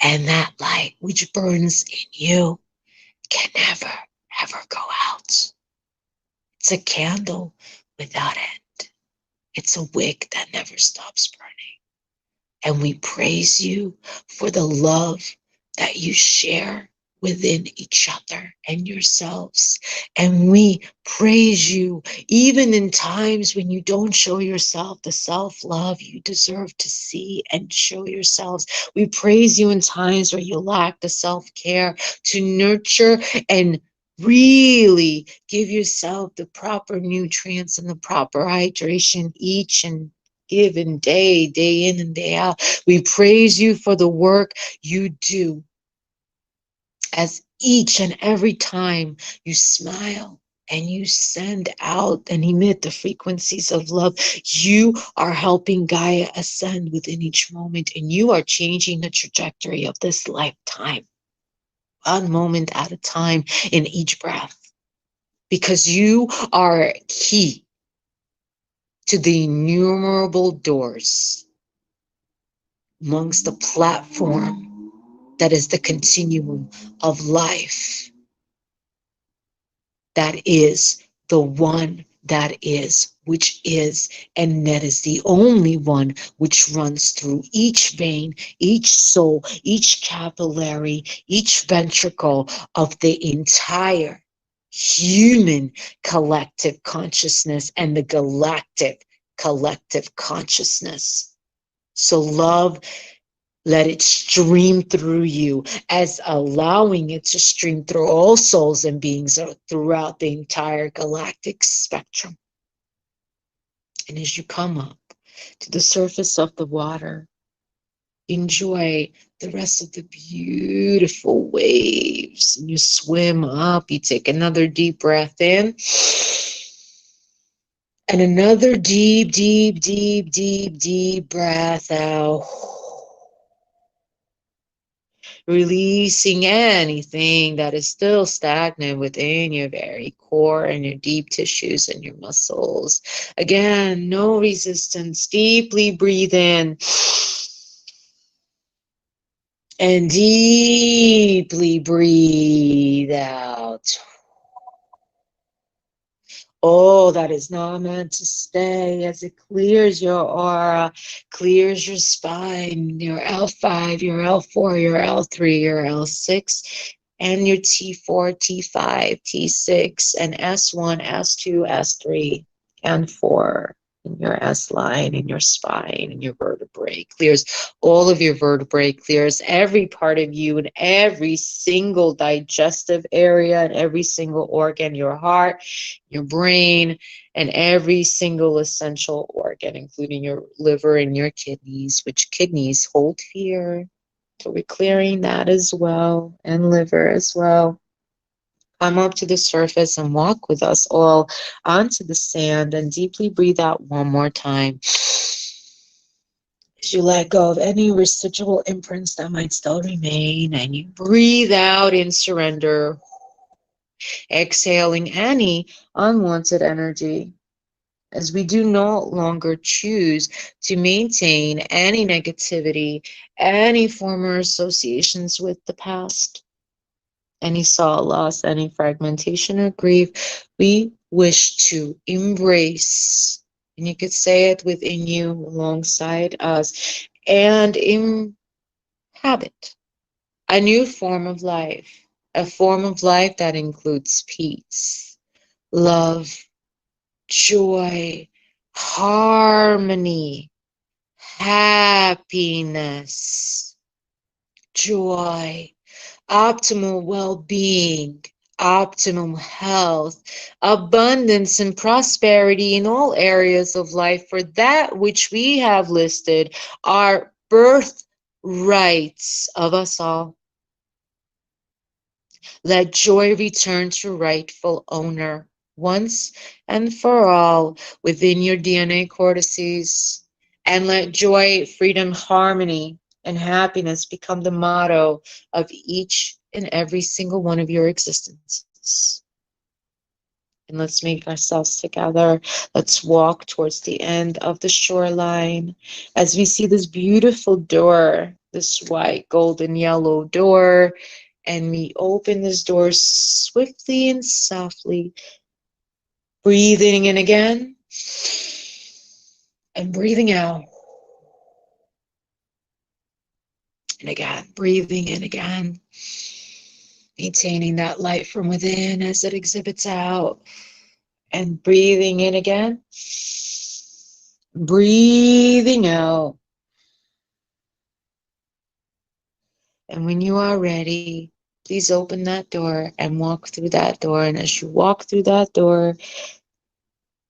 And that light which burns in you can never, ever go out. It's a candle without end. It's a wick that never stops burning. And we praise you for the love that you share within each other and yourselves. And we praise you even in times when you don't show yourself the self-love you deserve to see and show yourselves. We praise you in times where you lack the self-care to nurture and really give yourself the proper nutrients and the proper hydration each and given day, day in and day out. We praise you for the work you do, as each and every time you smile and you send out and emit the frequencies of love, you are helping Gaia ascend within each moment, and you are changing the trajectory of this lifetime, one moment at a time in each breath, because you are key to the innumerable doors amongst the platform that is the continuum of life, that is the one that is, which is, and that is the only one which runs through each vein, each soul, each capillary, each ventricle of the entire human collective consciousness and the galactic collective consciousness. So love, let it stream through you, as allowing it to stream through all souls and beings throughout the entire galactic spectrum. And as you come up to the surface of the water, enjoy the rest of the beautiful waves. And you swim up, you take another deep breath in. And another deep, deep, deep, deep, deep breath out. Releasing anything that is still stagnant within your very core and your deep tissues and your muscles. Again, no resistance. Deeply breathe in. And deeply breathe out. Oh, that is not meant to stay, as it clears your aura, clears your spine, your L5, your L4, your L3, your L6, and your T4, T5, T6, and S1, S2, S3, and 4. In your S line, in your spine, in your vertebrae, clears all of your vertebrae, clears every part of you and every single digestive area and every single organ, your heart, your brain, and every single essential organ, including your liver and your kidneys, which kidneys hold fear. So we're clearing that as well, and liver as well. Come up to the surface and walk with us all onto the sand, and deeply breathe out one more time. As you let go of any residual imprints that might still remain, and you breathe out in surrender, exhaling any unwanted energy, as we do no longer choose to maintain any negativity, any former associations with the past, any sorrow, loss, any fragmentation or grief, we wish to embrace, and you could say it within you alongside us, and inhabit a new form of life, a form of life that includes peace, love, joy, harmony, happiness, joy, optimal well-being, optimum health, abundance and prosperity in all areas of life, for that which we have listed are birthrights of us all. Let joy return to rightful owner once and for all within your DNA cortices. And let joy, freedom, harmony, and happiness become the motto of each and every single one of your existences. And let's make ourselves together. Let's walk towards the end of the shoreline as we see this beautiful door, this white, golden, yellow door. And we open this door swiftly and softly, breathing in again and breathing out. And again, breathing in again, maintaining that light from within as it exhibits out. And breathing in again, breathing out. And when you are ready, please open that door and walk through that door. And as you walk through that door,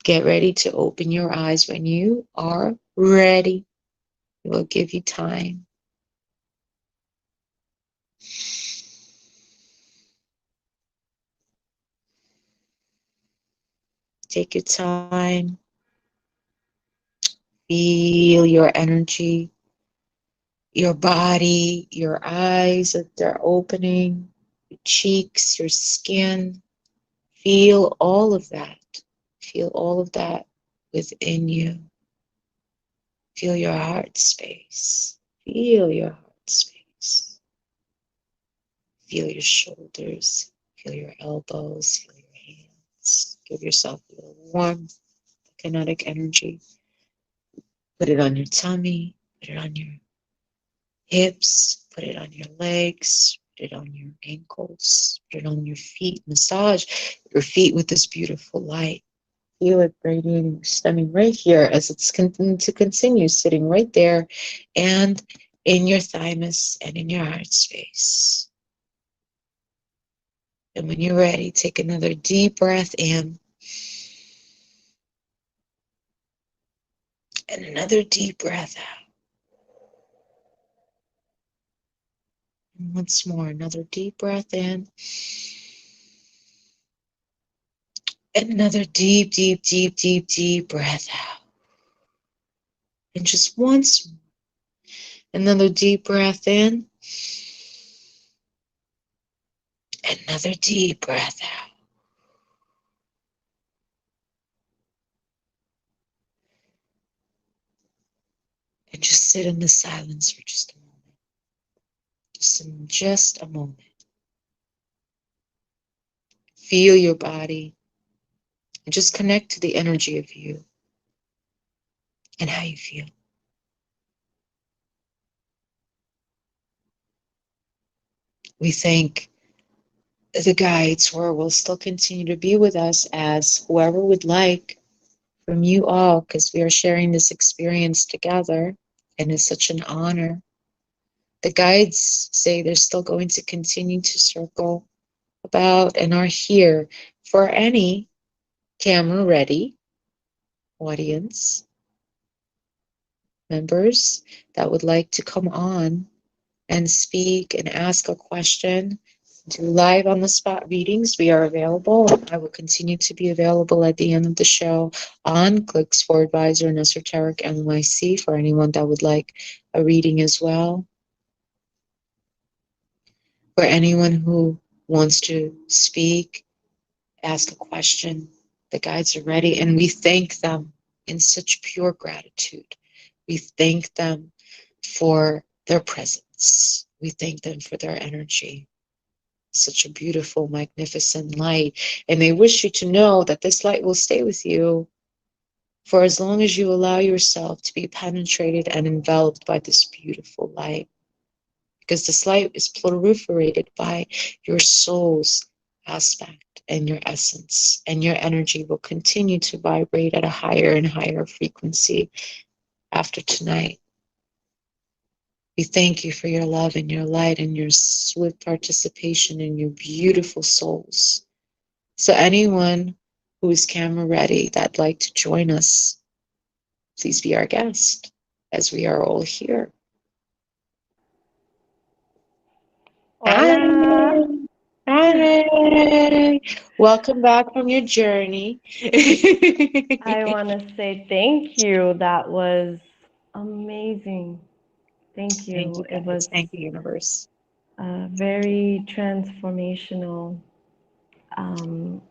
get ready to open your eyes when you are ready. It will give you time. Take your time. Feel your energy, your body, your eyes that they're opening, your cheeks, your skin. Feel all of that. Feel all of that within you. Feel your heart space. Feel your heart space. Feel your shoulders. Feel your elbows. Feel your hands. Give yourself a little warmth, kinetic energy. Put it on your tummy. Put it on your hips. Put it on your legs. Put it on your ankles. Put it on your feet. Massage your feet with this beautiful light. Feel it radiating, stemming right here as it's to continue sitting right there and in your thymus and in your heart space. And when you're ready, take another deep breath in and another deep breath out. And once more, another deep breath in and another deep, deep, deep, deep, deep breath out. And just once more, another deep breath in, another deep breath out. And just sit in the silence for just a moment. Just a moment. Feel your body and just connect to the energy of you and how you feel. We thank the guides who will still continue to be with us as whoever would like from you all, because we are sharing this experience together and it's such an honor. The guides say they're still going to continue to circle about and are here for any camera ready audience members that would like to come on and speak and ask a question. Do live on the spot readings. We are available. I will continue to be available at the end of the show on Clicks for Advisor and Esoteric NYC for anyone that would like a reading as well. For anyone who wants to speak, ask a question, The guides are ready, and we thank them in such pure gratitude. We thank them for their presence. We thank them for their energy. Such a beautiful, magnificent light. And they wish you to know that this light will stay with you for as long as you allow yourself to be penetrated and enveloped by this beautiful light. Because this light is proliferated by your soul's aspect and your essence, and your energy will continue to vibrate at a higher and higher frequency after tonight. We thank you for your love and your light and your swift participation in your beautiful souls. So anyone who is camera ready that'd like to join us, please be our guest, as we are all here. Hola. Hi. Hi. Welcome back from your journey. I want to say thank you. That was amazing. Thank Thank you. you, It was guys. Thank you, universe. a very transformational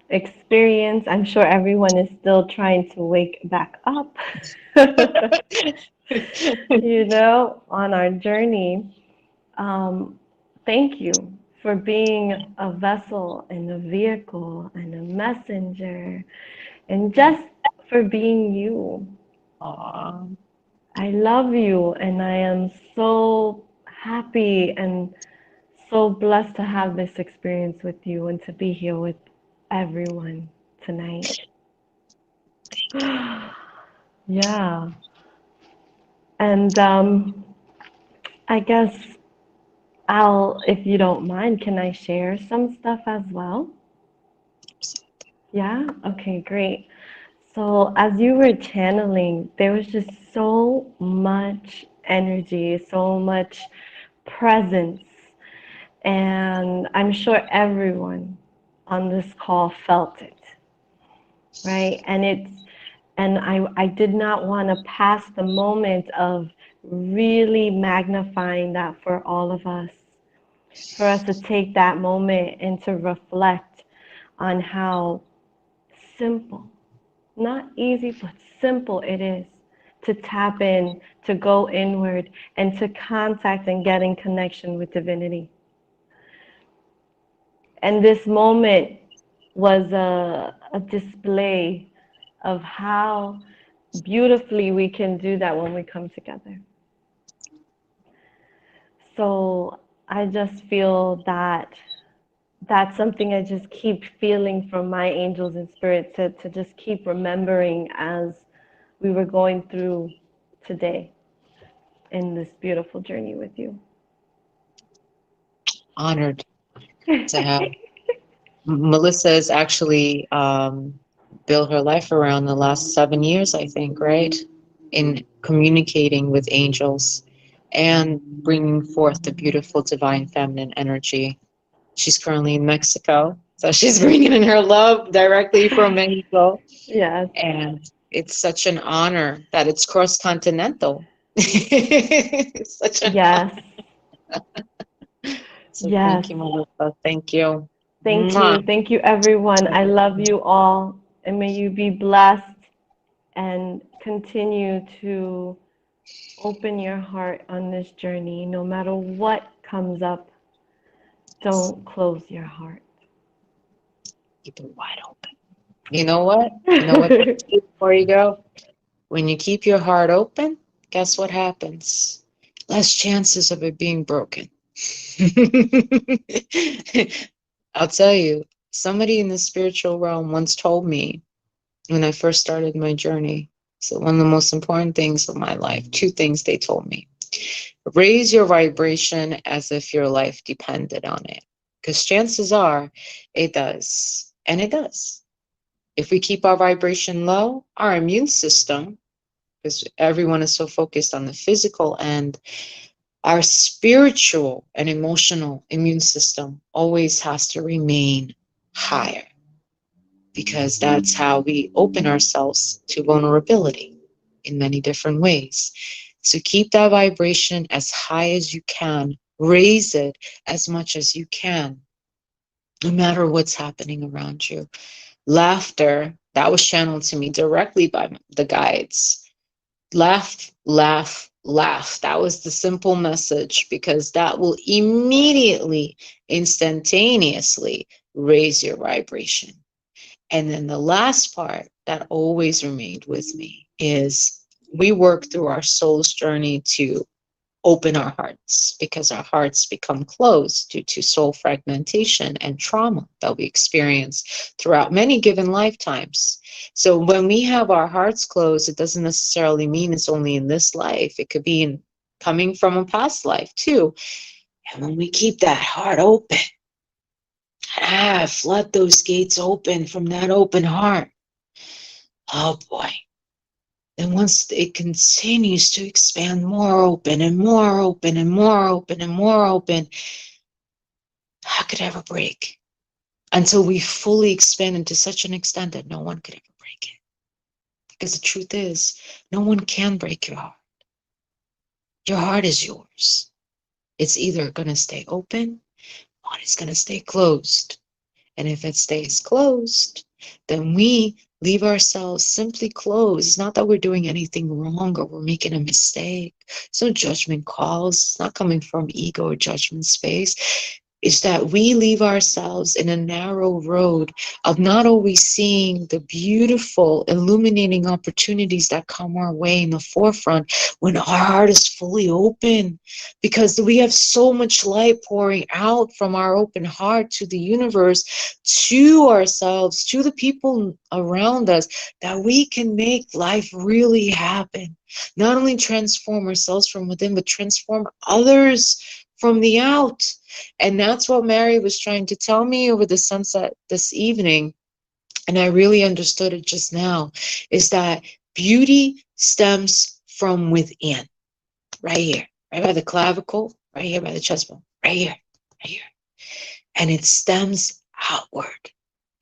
experience. I'm sure everyone is still trying to wake back up, on our journey. Um, Thank you for being a vessel and a vehicle and a messenger and just for being you. Aw. I love you, and I am so happy and so blessed to have this experience with you and to be here with everyone tonight. Yeah, and I guess if you don't mind, can I share some stuff as well? Yeah? Okay, great. So, as you were channeling, there was just so much energy, so much presence. And I'm sure everyone on this call felt it, right? And I did not want to pass the moment of really magnifying that for all of us, for us to take that moment and to reflect on how simple, not easy, but simple it is to tap in, to go inward, and to contact and get in connection with divinity. And this moment was a display of how beautifully we can do that when we come together. So I just feel that that's something I just keep feeling from my angels and spirits to just keep remembering as we were going through today in this beautiful journey with you. Honored to have. Melissa has actually built her life around the last 7 years, I think, right? In communicating with angels and bringing forth the beautiful divine feminine energy. She's currently in Mexico, so she's bringing in her love directly from Mexico. Yes. And it's such an honor that it's cross-continental. It's such an Yes. honor. So Yes. thank you, Melissa. Thank you. Thank Mwah. you. Thank you, everyone. I love you all. And may you be blessed and continue to open your heart on this journey. No matter what comes up, don't close your heart. Keep it wide open. You know what? You know what? Before you go, when you keep your heart open, guess what happens? Less chances of it being broken. I'll tell you, somebody in the spiritual realm once told me when I first started my journey. So, one of the most important things of my life, two things they told me: raise your vibration as if your life depended on it. Because chances are it does. And it does. If we keep our vibration low, our immune system, because everyone is so focused on the physical end, our spiritual and emotional immune system always has to remain higher, because that's how we open ourselves to vulnerability in many different ways. So keep that vibration as high as you can, raise it as much as you can, no matter what's happening around you. Laughter That was channeled to me directly by the guides. Laugh, laugh, laugh. That was the simple message, because that will immediately, instantaneously raise your vibration. And then the last part that always remained with me is we work through our soul's journey to open our hearts, because our hearts become closed due to soul fragmentation and trauma that we experience throughout many given lifetimes. So when we have our hearts closed, it doesn't necessarily mean it's only in this life. It could be in coming from a past life too. And when we keep that heart open, flood those gates open from that open heart. Oh boy. And once it continues to expand more open and more open and more open and more open, how could it ever break? Until we fully expand into such an extent that no one could ever break it. Because the truth is, no one can break your heart. Your heart is yours. It's either going to stay open or it's going to stay closed. And if it stays closed, then we leave ourselves simply closed. It's not that we're doing anything wrong or we're making a mistake. It's no judgment calls. It's not coming from ego or judgment space. Is that we leave ourselves in a narrow road of not always seeing the beautiful, illuminating opportunities that come our way in the forefront when our heart is fully open, because we have so much light pouring out from our open heart to the universe, to ourselves, to the people around us, that we can make life really happen. Not only transform ourselves from within, but transform others from the out. And that's what Mary was trying to tell me over the sunset this evening. And I really understood it just now, is that beauty stems from within, right here, right by the clavicle, right here by the chest bone, right here, right here. And it stems outward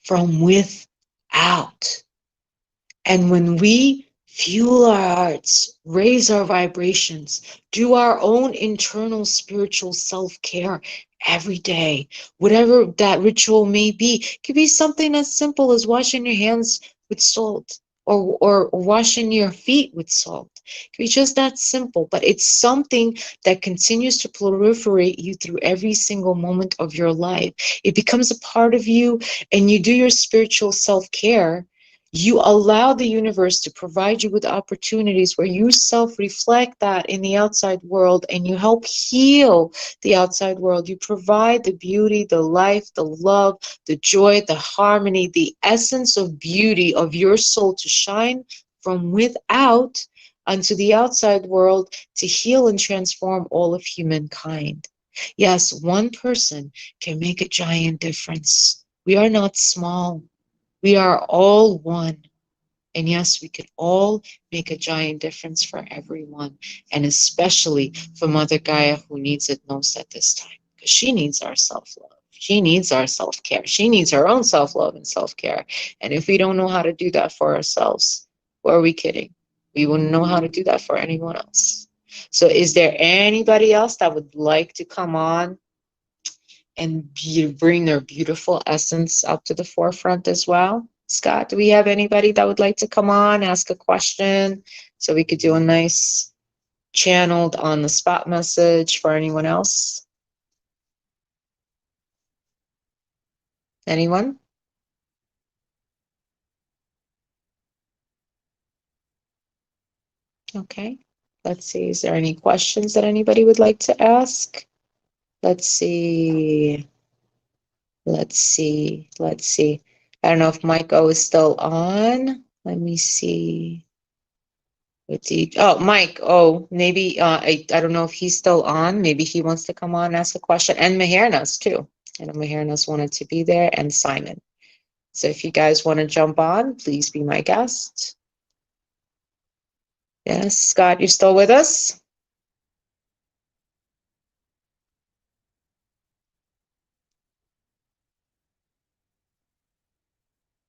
from without. And when we fuel our hearts, raise our vibrations, do our own internal spiritual self-care every day, whatever that ritual may be, it could be something as simple as washing your hands with salt, or washing your feet with salt. It could be just that simple, but it's something that continues to proliferate you through every single moment of your life. It becomes a part of you, and you do your spiritual self-care. You allow the universe to provide you with opportunities where you self-reflect that in the outside world, and you help heal the outside world. You provide the beauty, the life, the love, the joy, the harmony, the essence of beauty of your soul to shine from without unto the outside world, to heal and transform all of humankind. Yes, one person can make a giant difference. We are not small. We are all one. And yes, we could all make a giant difference for everyone, and especially for Mother Gaia, who needs it most at this time, because she needs our self-love. She needs our self-care. She needs her own self-love and self-care. And if we don't know how to do that for ourselves, who are we kidding? We wouldn't know how to do that for anyone else. So is there anybody else that would like to come on and bring their beautiful essence up to the forefront as well? Scott, do we have anybody that would like to come on, ask a question, so we could do a nice channeled on the spot message for anyone else? Anyone? Okay, let's see. Is there any questions that anybody would like to ask? Let's see. Let's see. Let's see. I don't know if Mike O is still on. Let me see. Oh, Mike. Oh, maybe I don't know if he's still on. Maybe he wants to come on, ask a question. And Mahernas too. I know Mahernas wanted to be there, and Simon. So if you guys want to jump on, please be my guest. Yes, Scott, you still with us?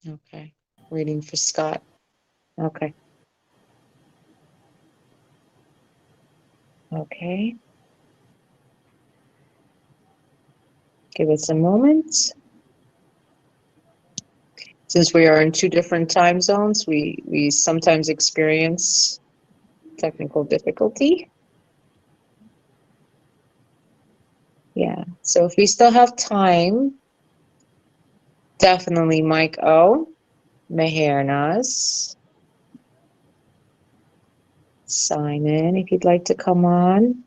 Okay, waiting for Scott. Okay. Okay. Give us a moment. Since we are in 2 different time zones, we sometimes experience technical difficulty. Yeah, so if we still have time, definitely Mike O, Mehernas, sign in if you'd like to come on.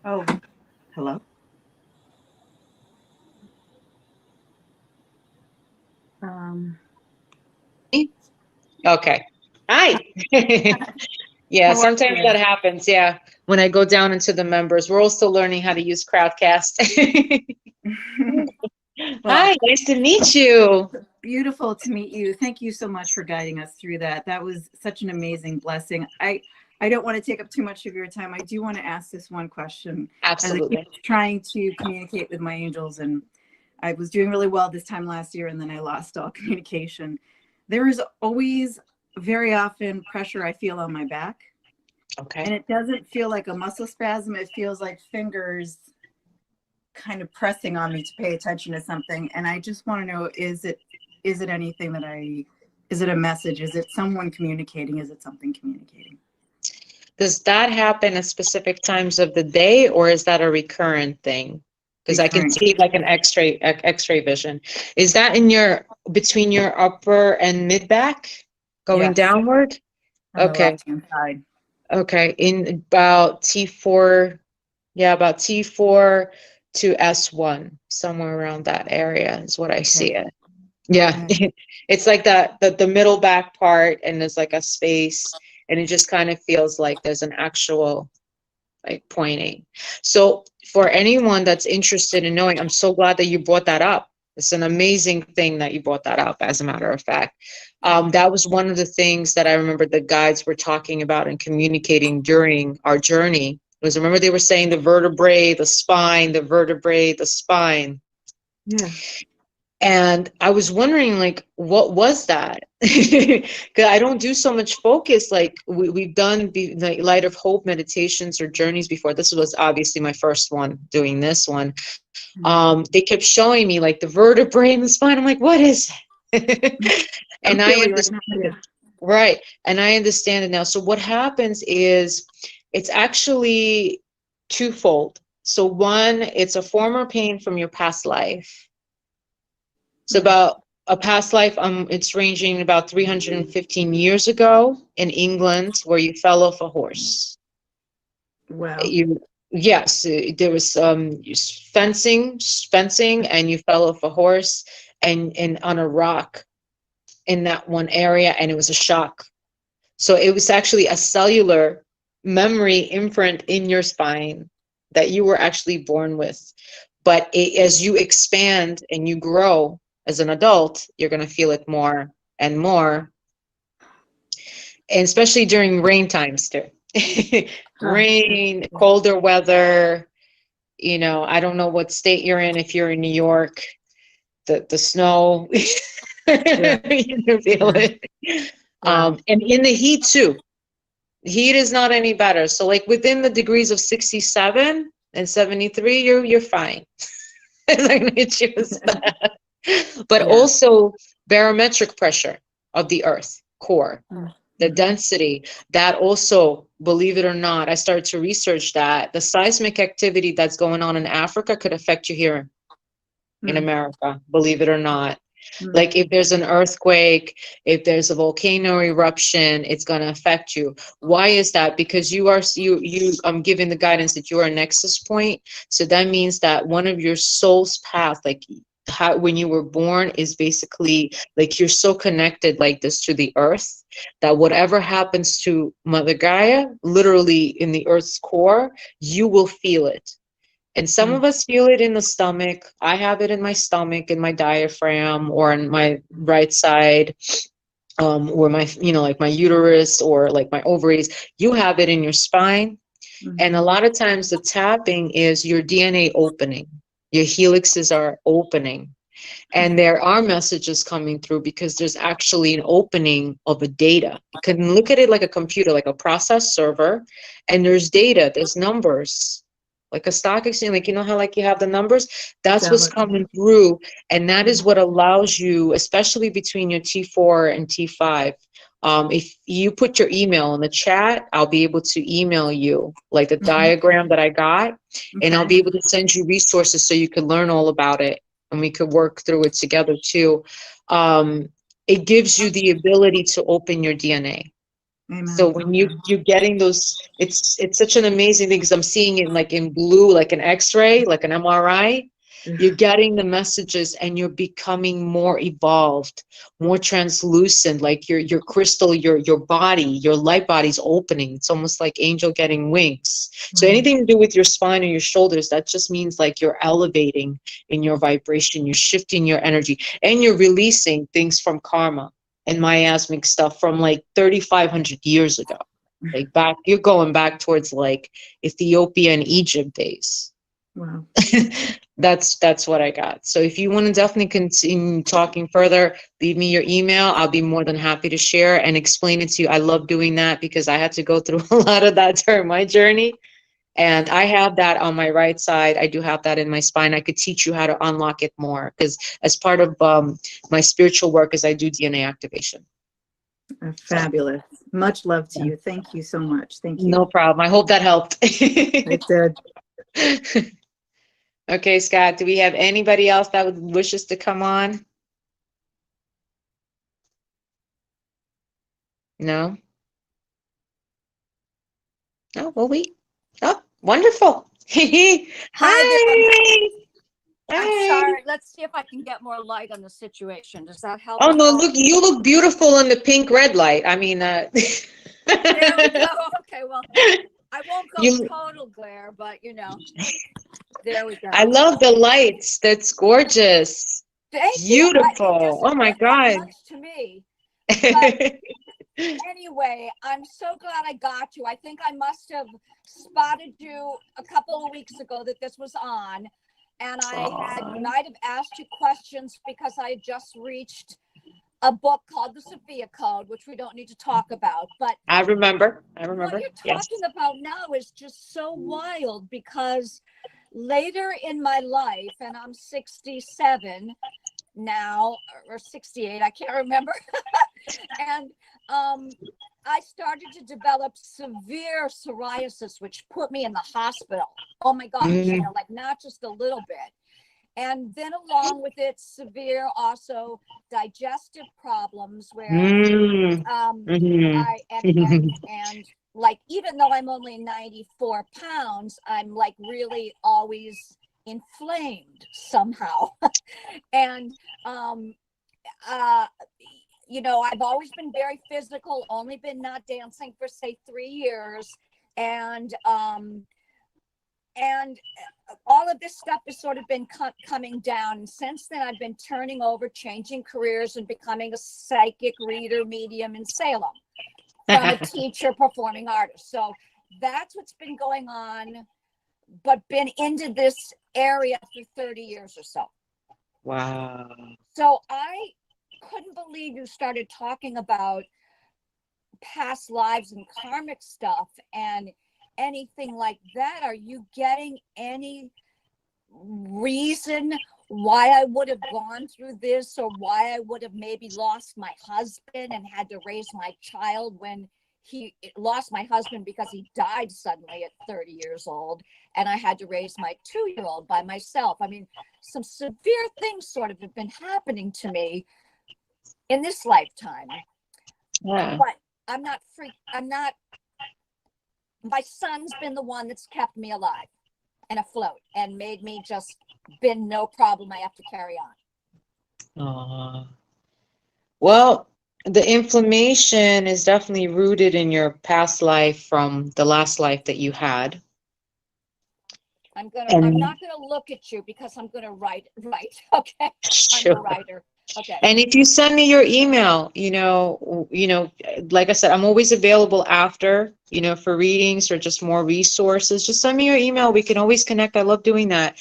Oh, hello. Okay. Hi. Yeah, How are sometimes you? that happens. Yeah. When I go down into the members, we're all still learning how to use Crowdcast. Well, Hi, nice to meet you. beautiful to meet you. Thank you so much for guiding us through that. That was such an amazing blessing. I don't want to take up too much of your time. I do want to ask this one question. As I Absolutely. keep trying to communicate with my angels, and I was doing really well this time last year, and then I lost all communication. There is always, very often, pressure I feel on my back. Okay. And it doesn't feel like a muscle spasm. It feels like fingers kind of pressing on me to pay attention to something. And I just want to know, is it anything that is it a message? Is it someone communicating? Is it something communicating? Does that happen at specific times of the day, or is that a recurrent thing? Because I can Recurring. see like an X-ray vision. Is that in between your upper and mid back going Yes. downward? On the Okay. left-hand side. Okay. In about T4, yeah, about T4 to S1, somewhere around that area is what I see it. Yeah. Okay. It's like the middle back part, and there's like a space, and it just kind of feels like there's an actual like pointing. So for anyone that's interested in knowing, I'm so glad that you brought that up. It's an amazing thing that you brought that up, as a matter of fact. That was one of the things that I remember the guides were talking about and communicating during our journey. Was, remember, they were saying the vertebrae, the spine, the vertebrae, the spine. Yeah. And I was wondering, like, what was that? Because I don't do so much focus. Like we've done like Light of Hope meditations or journeys before. This was obviously my first one doing this one. They kept showing me like the vertebrae and the spine. I'm like, what is it? And I understand it. Right. And I understand it now. So what happens is it's actually twofold. So one, it's a former pain from your past life. So about a past life, it's ranging about 315 years ago in England, where you fell off a horse. Wow. Yes, there was fencing, and you fell off a horse and on a rock in that one area, and it was a shock. So it was actually a cellular memory imprint in your spine that you were actually born with. But as you expand and you grow as an adult, you're going to feel it more and more. And especially during rain times too. Rain, colder weather, I don't know what state you're in. If you're in New York, the snow, you can feel it. Wow. And in the heat too. Heat is not any better. So like within the degrees of 67 and 73, you're fine. But also barometric pressure of the earth core, the density, that also, believe it or not, I started to research that the seismic activity that's going on in Africa could affect you here in America, believe it or not. Like if there's an earthquake, if there's a volcano eruption, it's going to affect you. Why is that? Because I'm giving the guidance that you are a nexus point. So that means that one of your soul's path, like when you were born, is basically like you're so connected like this to the earth that whatever happens to Mother Gaia, literally in the earth's core, you will feel it. And some of us feel it in the stomach. I have it in my stomach, in my diaphragm, or in my right side, or my, like my uterus or like my ovaries. You have it in your spine. And a lot of times the tapping is your DNA opening. Your helixes are opening. And there are messages coming through because there's actually an opening of a data. You can look at it like a computer, like a process server, and there's data, there's numbers, like a stock exchange, like, you know how like you have the numbers, that's what's coming through. And that is what allows you, especially between your T4 and T5. If you put your email in the chat, I'll be able to email you like the diagram that I got, and I'll be able to send you resources so you can learn all about it, and we could work through it together too. It gives you the ability to open your DNA. Amen. So when you're getting those, it's such an amazing thing, because I'm seeing it like in blue, like an X-ray, like an MRI. You're getting the messages, and you're becoming more evolved, more translucent, like your crystal, your body, your light body's opening. It's almost like angel getting wings. So anything to do with your spine or your shoulders, that just means like you're elevating in your vibration, you're shifting your energy, and you're releasing things from karma and miasmic stuff from like 3,500 years ago. Like back, you're going back towards like Ethiopia and Egypt days. Wow. That's what I got. So if you want to definitely continue talking further, leave me your email. I'll be more than happy to share and explain it to you. I love doing that because I had to go through a lot of that during my journey. And I have that on my right side. I do have that in my spine. I could teach you how to unlock it more, because as part of my spiritual work is I do DNA activation. Fabulous. Much love to you. Thank you so much. Thank you. No problem. I hope that helped. It did. Okay, Scott, do we have anybody else that would wish us to come on? No? Oh, well, oh, wonderful. Hi. Hi. I'm Hi. sorry. Let's see if I can get more light on the situation. Does that help? Oh, no, look, you look beautiful in the pink red light. I mean, There we go. Okay, well, I won't go total glare, but you know, there we go. I love the lights. That's gorgeous. Thank Beautiful. Oh my God. Much to me. But anyway, I'm so glad I got you. I think I must have spotted you a couple of weeks ago that this was on, and I might have asked you questions because I had just reached a book called The Sophia Code, which we don't need to talk about. But I remember. What you're talking about now is just so wild, because later in my life, and I'm 67 now, or 68, I can't remember. And I started to develop severe psoriasis, which put me in the hospital. Oh my gosh, you know, like not just a little bit. And then along with it, severe also digestive problems where and like, even though I'm only 94 pounds, I'm like really always inflamed somehow. And you know, I've always been very physical, only been not dancing for say 3 years, and all of this stuff has sort of been coming down. And since then, I've been turning over, changing careers, and becoming a psychic reader, medium in Salem, from a teacher, performing artist. So that's what's been going on, but been into this area for 30 years or so. Wow. So I couldn't believe you started talking about past lives and karmic stuff and anything like that. Are you getting any reason why I would have gone through this, or why I would have maybe lost my husband and had to raise my child when he lost my husband because he died suddenly at 30 years old, and I had to raise my 2-year-old by myself? I mean, some severe things sort of have been happening to me in this lifetime. Yeah. But I'm not my son's been the one that's kept me alive and afloat and made me just been no problem I have to carry on. Well, the inflammation is definitely rooted in your past life from the last life that you had. I'm not gonna look at you because I'm gonna write. Okay. Sure. I'm a writer. Okay. And if you send me your email, you know, like I said, I'm always available after, for readings or just more resources. Just send me your email. We can always connect. I love doing that.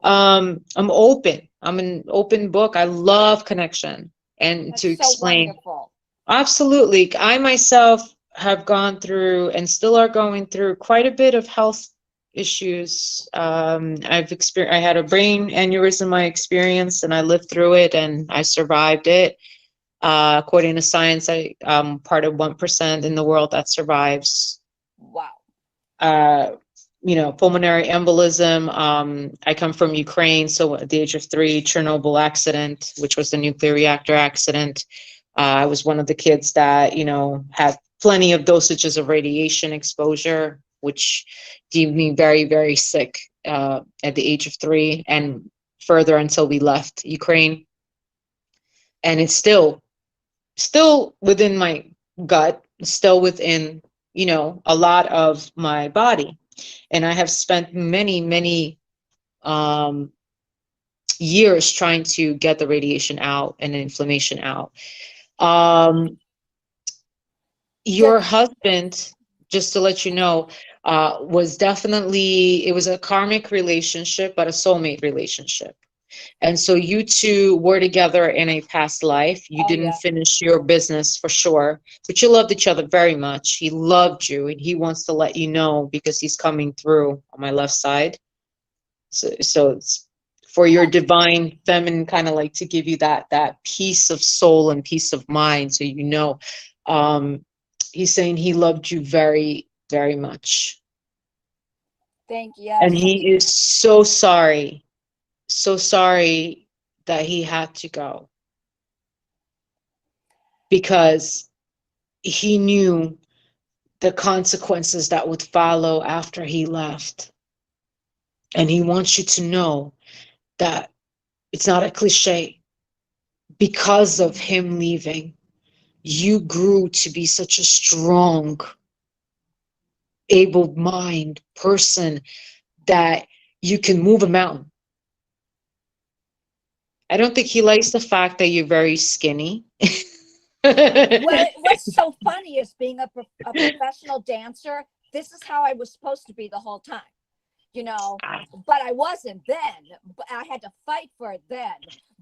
I'm open. I'm an open book. I love connection and That's to so explain. wonderful. Absolutely. I myself have gone through and still are going through quite a bit of health issues. I had a brain aneurysm in my experience, and I lived through it and I survived it. According to science, I'm part of 1% in the world that survives. Wow. Pulmonary embolism. I come from Ukraine, so at the age of 3, Chernobyl accident, which was the nuclear reactor accident. I was one of the kids that, had plenty of dosages of radiation exposure, which deemed me very, very sick at the age of 3 and further until we left Ukraine. And it's still within my gut, still within, a lot of my body. And I have spent many, many years trying to get the radiation out and the inflammation out. Your husband, just to let you know, was definitely, it was a karmic relationship, but a soulmate relationship. And so you two were together in a past life. You didn't finish your business for sure, but you loved each other very much. He loved you, and he wants to let you know because he's coming through on my left side. So it's for your divine feminine, kind of like to give you that peace of soul and peace of mind. So, he's saying he loved you very, very much. Thank you. And he is so sorry that he had to go, because he knew the consequences that would follow after he left. And he wants you to know that it's not a cliche. Because of him leaving, you grew to be such a strong, able-minded person that you can move a mountain. I don't think he likes the fact that you're very skinny. Well, what's so funny is being a professional dancer, this is how I was supposed to be the whole time, but I wasn't then. But I had to fight for it then.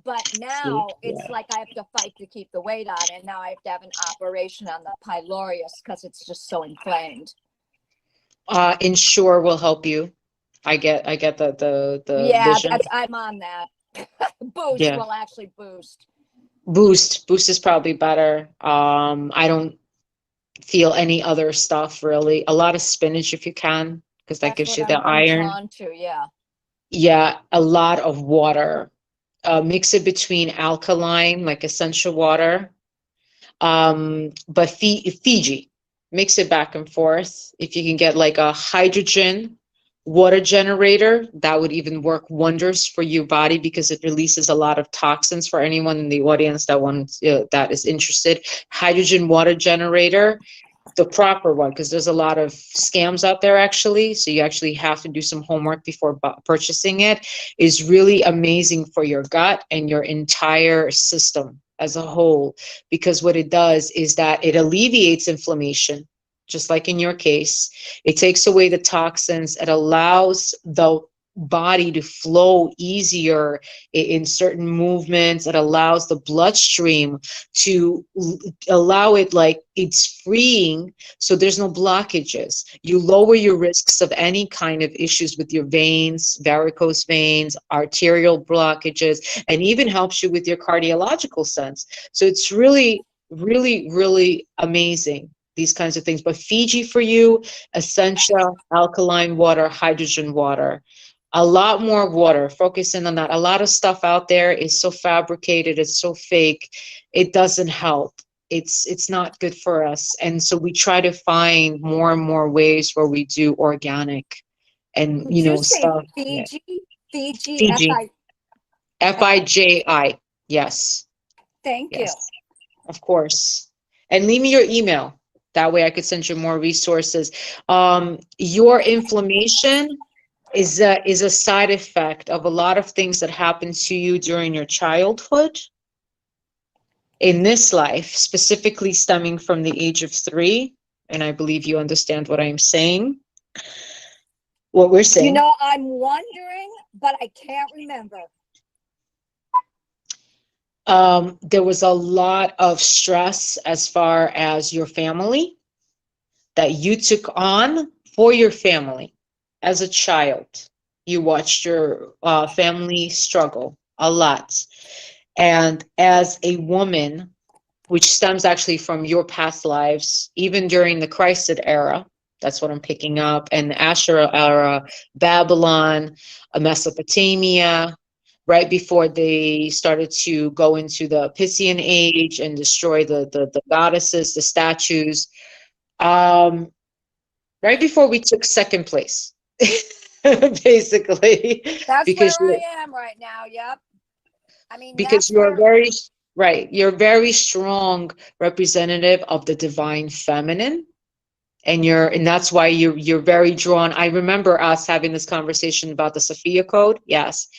But now it's like I have to fight to keep the weight on, and now I have to have an operation on the pylorus because it's just so inflamed. Ensure will help you. I get the yeah, vision. I'm on that. Boost will actually boost. Boost is probably better. I don't feel any other stuff really. A lot of spinach if you can, because that gives you the iron. Drawn to, yeah, a lot of water. Mix it between alkaline, like essential water, but Fiji, mix it back and forth. If you can get like a hydrogen water generator, that would even work wonders for your body, because it releases a lot of toxins. For anyone in the audience that is interested, hydrogen water generator, the proper one, because there's a lot of scams out there actually, so you actually have to do some homework before purchasing it, is really amazing for your gut and your entire system as a whole, because what it does is that it alleviates inflammation, just like in your case. It takes away the toxins. It allows the body to flow easier in certain movements. It allows the bloodstream to allow it, like it's freeing, so there's no blockages. You lower your risks of any kind of issues with your veins, varicose veins, arterial blockages, and even helps you with your cardiological sense. So it's really, really, really amazing, these kinds of things. But Fiji for you, essential alkaline water, hydrogen water, a lot more water, focusing on that. A lot of stuff out there is so fabricated, it's so fake, it doesn't help. It's not good for us. And so we try to find more and more ways where we do organic and stuff. Fiji? Fiji. Fiji. Yes. Thank you. Of course. And leave me your email. That way I could send you more resources. Your inflammation is a side effect of a lot of things that happened to you during your childhood in this life, specifically stemming from the age of 3. And I believe you understand what I'm saying, what we're saying. I'm wondering, but I can't remember. There was a lot of stress as far as your family that you took on for your family as a child. You watched your family struggle a lot. And as a woman, which stems actually from your past lives, even during the Christed era, that's what I'm picking up, and the Asherah era, Babylon, Mesopotamia, right before they started to go into the Piscean age and destroy the goddesses, the statues, right before we took second place, basically, That's where because I am right now. Yep. I mean, because that's you're where. very right, you're very strong representative of the divine feminine, and that's why you're very drawn. I remember us having this conversation about the Sophia code. Yes,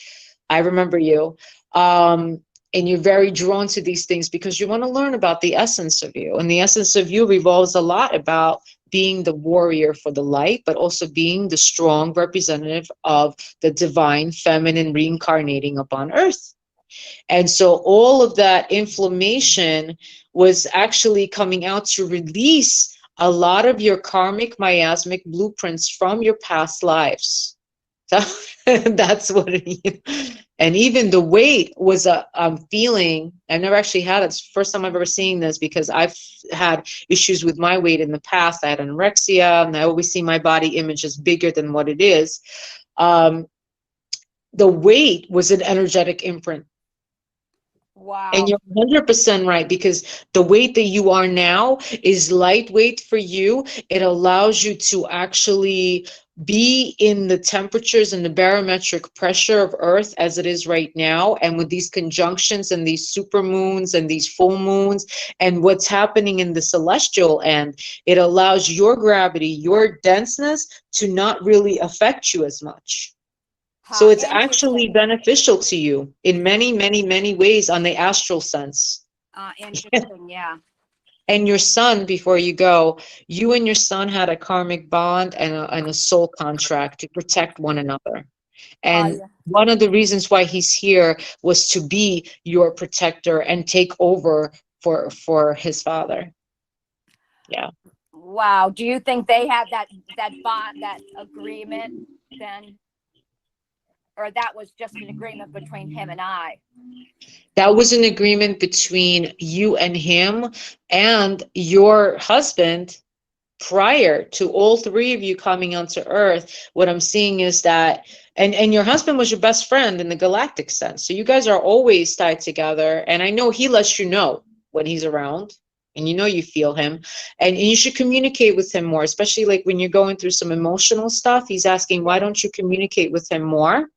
I remember you. And you're very drawn to these things because you want to learn about the essence of you, and the essence of you revolves a lot about being the warrior for the light, but also being the strong representative of the divine feminine reincarnating upon earth. And so all of that inflammation was actually coming out to release a lot of your karmic miasmic blueprints from your past lives. So that's what and even the weight was a feeling. I've never actually had it. It's the first time I've ever seen this because I've had issues with my weight in the past. I had anorexia, and I always see my body image as bigger than what it is. The weight was an energetic imprint. Wow. And you're 100% right, because the weight that you are now is lightweight for you. It allows you to actually be in the temperatures and the barometric pressure of Earth as it is right now. And with these conjunctions and these super moons and these full moons and what's happening in the celestial end, it allows your gravity, your denseness to not really affect you as much. So it's actually beneficial to you in many, many, many ways on the astral sense. Interesting, yeah. And your son, before you go, you and your son had a karmic bond and a soul contract to protect one another. And one of the reasons why he's here was to be your protector and take over for his father. Yeah. Wow. Do you think they had that bond, that agreement then? Or that was just an agreement between him and I? That was an agreement between you and him and your husband prior to all three of you coming onto Earth. What I'm seeing is that, and your husband was your best friend in the galactic sense. So you guys are always tied together. And I know he lets you know when he's around, and you know you feel him, and you should communicate with him more, especially like when you're going through some emotional stuff. He's asking, why don't you communicate with him more?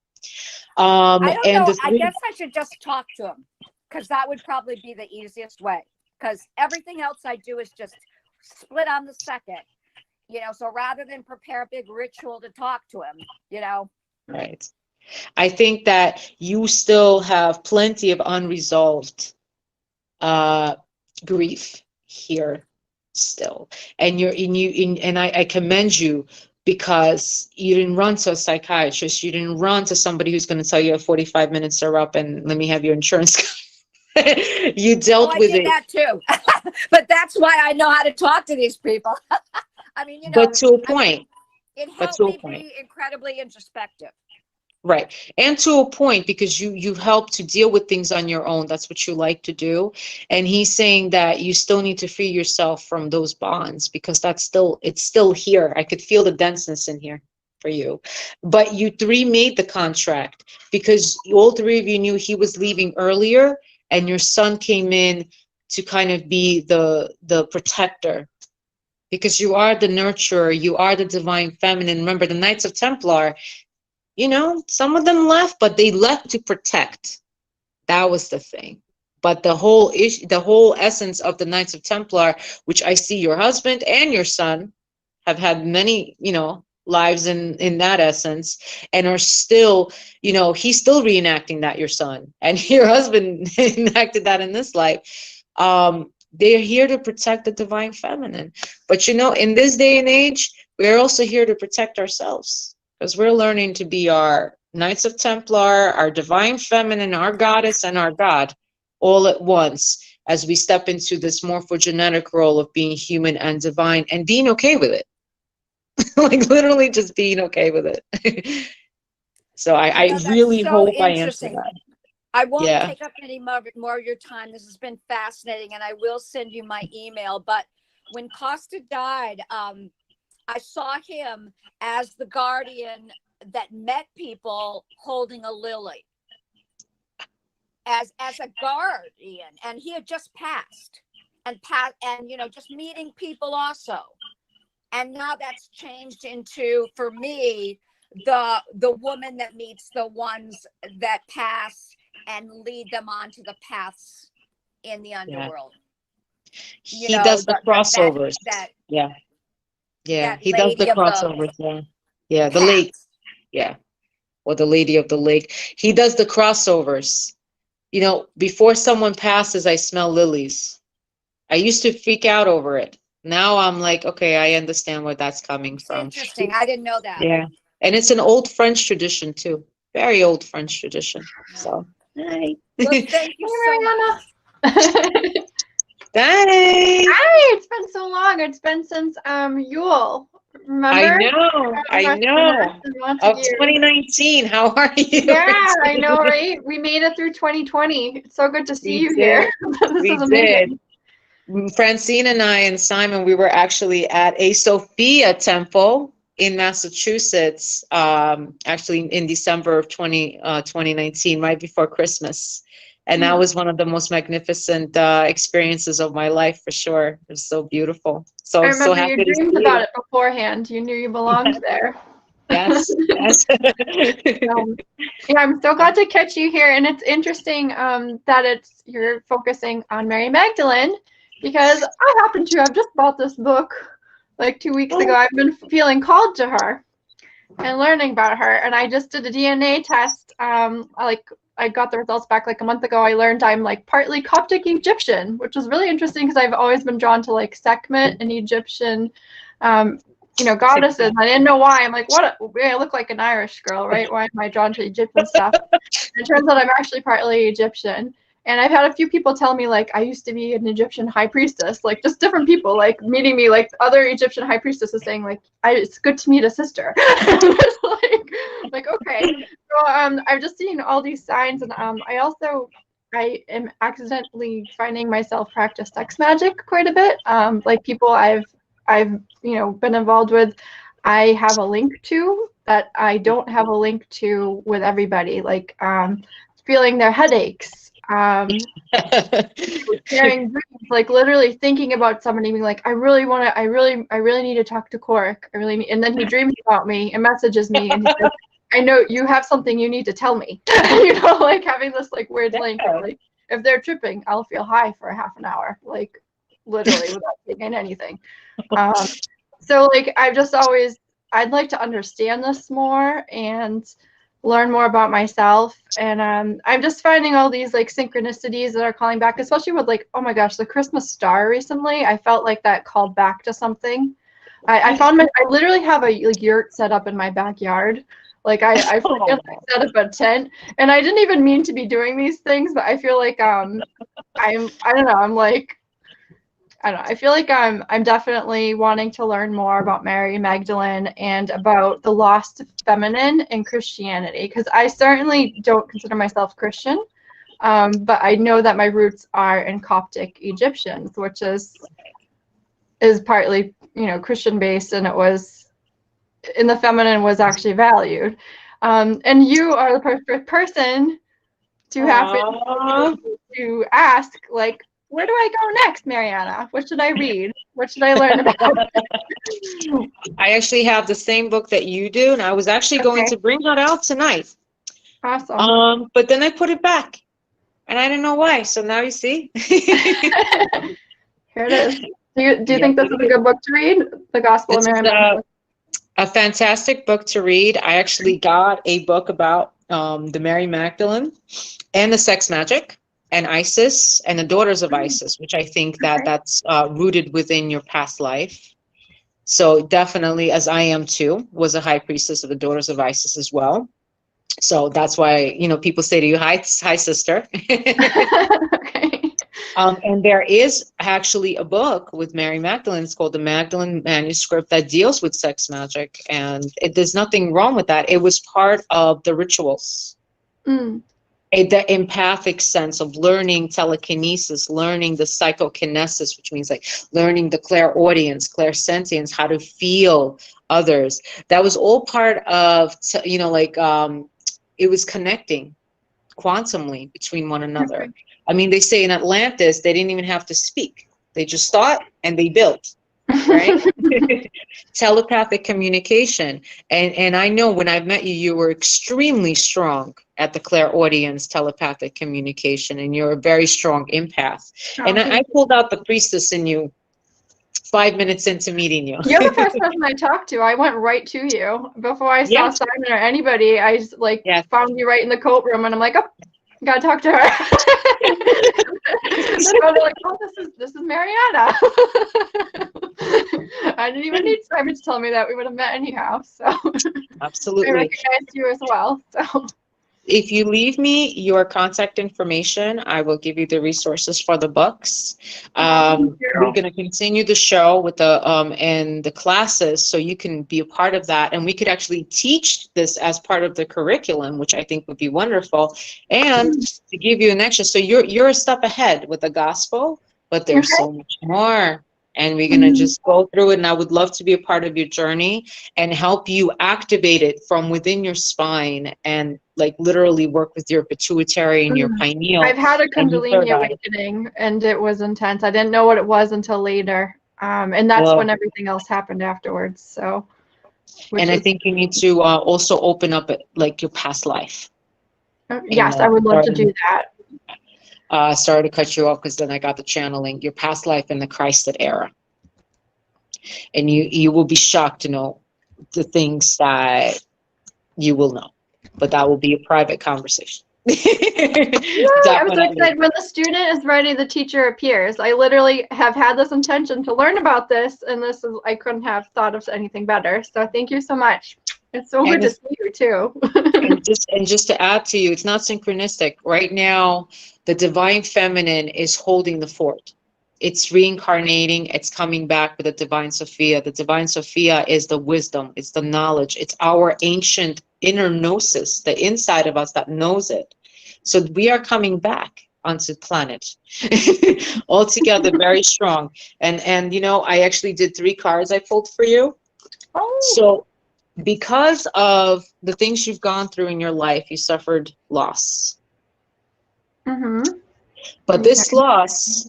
I don't know. I guess I should just talk to him, because that would probably be the easiest way, because everything else I do is just split on the second, so rather than prepare a big ritual to talk to him, Right. I think that you still have plenty of unresolved grief here still, and I commend you, because you didn't run to a psychiatrist. You didn't run to somebody who's going to tell you 45 minutes are up and let me have your insurance. You dealt with it. I did that too. But that's why I know how to talk to these people. I mean, but to a point. It helped me be incredibly introspective. Right. And to a point, because you've helped to deal with things on your own. That's what you like to do. And he's saying that you still need to free yourself from those bonds, because it's still here. I could feel the denseness in here for you. But you three made the contract because all three of you knew he was leaving earlier, and your son came in to kind of be the protector, because you are the nurturer, you are the divine feminine. Remember, the Knights of Templar, some of them left, but they left to protect. That was the thing. But the whole essence of the Knights of Templar, which I see your husband and your son have had many, lives in that essence, and are still, he's still reenacting that, your son, and your husband enacted that in this life. They're here to protect the divine feminine. But in this day and age, we're also here to protect ourselves, because we're learning to be our Knights of Templar, our divine feminine, our goddess, and our God, all at once, as we step into this morphogenetic role of being human and divine and being okay with it. Like literally just being okay with it. So I That's really so hope I answer interesting. that. I won't Yeah. take up any more of your time. This has been fascinating, and I will send you my email. But when Costa died, I saw him as the guardian that met people holding a lily as a guardian, and he had just passed, and you know, just meeting people also. And now that's changed into, for me, the woman that meets the ones that pass and lead them onto the paths in the underworld. You He know, does the crossovers. Yeah. that He does the lady of crossovers. Yeah. The paths. lake. Yeah. Or the lady of the lake. He does the crossovers. You know, before someone passes, I smell lilies. I used to freak out over it. Now I'm like, okay, I understand where that's coming It's from. interesting. I didn't know that. Yeah. And it's an old French tradition too. Very old French tradition. So, hi. Well, thank you so much. Thanks. Hi, it's been so long. It's been since Yule. Remember? I know. Of 2019. How are you? Yeah, I know, right? We made it through 2020. It's so good to see you here. This is amazing. Francine and I and Simon, we were actually at a Sophia temple in Massachusetts, actually in December of 2019, right before Christmas. And that was one of the most magnificent experiences of my life, for sure. It was so beautiful. So I remember so happy you to dreamed see about you. it beforehand. You knew you belonged there. Yes, yes. Yeah, I'm so glad to catch you here, and it's interesting that you're focusing on Mary Magdalene, because I happen to have just bought this book like 2 weeks ago. I've been feeling called to her and learning about her, and I just did a DNA test. I got the results back like a month ago. I learned I'm like partly Coptic Egyptian, which was really interesting because I've always been drawn to like Sekhmet and Egyptian, goddesses. I didn't know why. I'm like, what? I look like an Irish girl, right? Why am I drawn to Egyptian stuff? It turns out I'm actually partly Egyptian. And I've had a few people tell me, like, I used to be an Egyptian high priestess, like just different people, like meeting me, like other Egyptian high priestesses saying, like, it's good to meet a sister. like, okay. So I've just seen all these signs, and I am accidentally finding myself practice sex magic quite a bit. Like people I've been involved with, I have a link to that I don't have a link to with everybody. Like feeling their headaches. Sharing dreams, like literally thinking about somebody, being like, I really need to talk to Cork. And then he dreams about me and messages me, and he says, I know you have something you need to tell me. Like having this like weird link. Like if they're tripping, I'll feel high for a half an hour, like literally without thinking anything. So like I'd like to understand this more and learn more about myself, and I'm just finding all these like synchronicities that are calling back, especially with like, oh my gosh, the Christmas star recently. I felt like that called back to something. I literally have a like yurt set up in my backyard. Like I set up a tent, and I didn't even mean to be doing these things, but I feel like I feel like I'm definitely wanting to learn more about Mary Magdalene and about the lost feminine in Christianity, because I certainly don't consider myself Christian, but I know that my roots are in Coptic Egyptians, which is partly Christian based, and it was in the feminine was actually valued, and you are the perfect person to happen to ask, like, where do I go next, Marianna? What should I read? What should I learn about? I actually have the same book that you do, and I was actually going to bring that out tonight. Awesome. But then I put it back, and I didn't know why. So now you see. Here it is. Do you think this is a good book to read? The Gospel of Mary Magdalene? A fantastic book to read. I actually got a book about the Mary Magdalene and the sex magic and Isis and the daughters of Isis, which I think that's rooted within your past life. So definitely, as I am too, was a high priestess of the daughters of Isis as well. So that's why, you know, people say to you, hi, sister. Okay. And there is actually a book with Mary Magdalene. It's called the Magdalene Manuscript that deals with sex magic. And there's nothing wrong with that. It was part of the rituals. Mm. The empathic sense of learning telekinesis, learning the psychokinesis, which means like learning the clairaudience, clairsentience, how to feel others. That was all part of, you know, like it was connecting quantumly between one another. Okay. I mean, they say in Atlantis, they didn't even have to speak. They just thought and they built, right? Telepathic communication. And I know when I met you, you were extremely strong at the clairaudience telepathic communication, and you're a very strong empath. And I pulled out the priestess in you 5 minutes into meeting you. You're the first person I talked to. I went right to you. Before I saw Simon or anybody, I just like found you right in the coat room, and I'm like, oh, gotta talk to her. So they're like, oh, this is Marianna. I didn't even need Simon to tell me that. We would have met anyhow. So Absolutely. I recognized you as well. So if you leave me your contact information, I will give you the resources for the books. We're going to continue the show with the and the classes, so you can be a part of that, and we could actually teach this as part of the curriculum, which I think would be wonderful. And to give you an extra, so you're a step ahead with the gospel, but there's so much more. And we're going to just go through it. And I would love to be a part of your journey and help you activate it from within your spine and like literally work with your pituitary and your pineal. I've had a Kundalini awakening, and it was intense. I didn't know what it was until later. And that's when everything else happened afterwards. So, and I think you need to also open up like your past life. Yes, I would love to do that. Sorry to cut you off, because then I got the channeling, your past life in the Christed era. And you will be shocked to know the things that you will know, but that will be a private conversation. I'm so excited. When the student is ready, the teacher appears. I literally have had this intention to learn about this, and I couldn't have thought of anything better. So thank you so much. It's so good to see you too. and just to add to you, it's not synchronistic. Right now, the divine feminine is holding the fort. It's reincarnating. It's coming back with the divine Sophia. The divine Sophia is the wisdom. It's the knowledge. It's our ancient inner gnosis, the inside of us that knows it. So we are coming back onto the planet all together, very strong. And you know, I actually did 3 cards I pulled for you. So because of the things you've gone through in your life, you suffered loss. But this loss,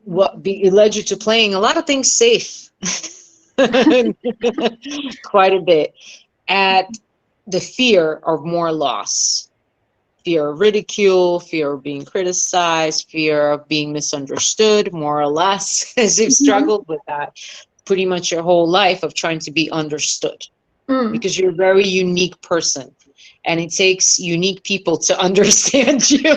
it led you to playing a lot of things safe, quite a bit, at the fear of more loss, fear of ridicule, fear of being criticized, fear of being misunderstood, more or less, as you've struggled with that pretty much your whole life, of trying to be understood, because you're a very unique person, and it takes unique people to understand you.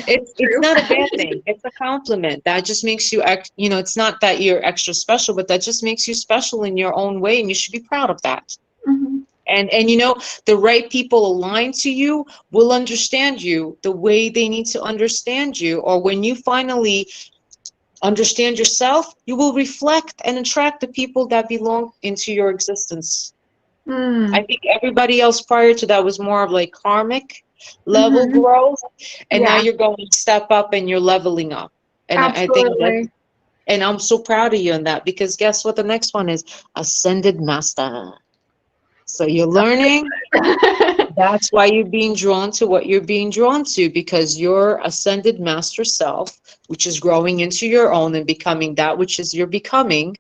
It's not a bad thing. It's a compliment. That just makes you, you know, it's not that you're extra special, but that just makes you special in your own way, and you should be proud of that. And you know, the right people aligned to you will understand you the way they need to understand you. Or when you finally understand yourself, you will reflect and attract the people that belong into your existence. I think everybody else prior to that was more of like karmic level growth, and now you're going to step up and you're leveling up. And I think that, and I'm so proud of you in that, because guess what the next one is? Ascended Master. So you're learning. That's why you're being drawn to what you're being drawn to, because your ascended master self, which is growing into your own and becoming that which is your becoming,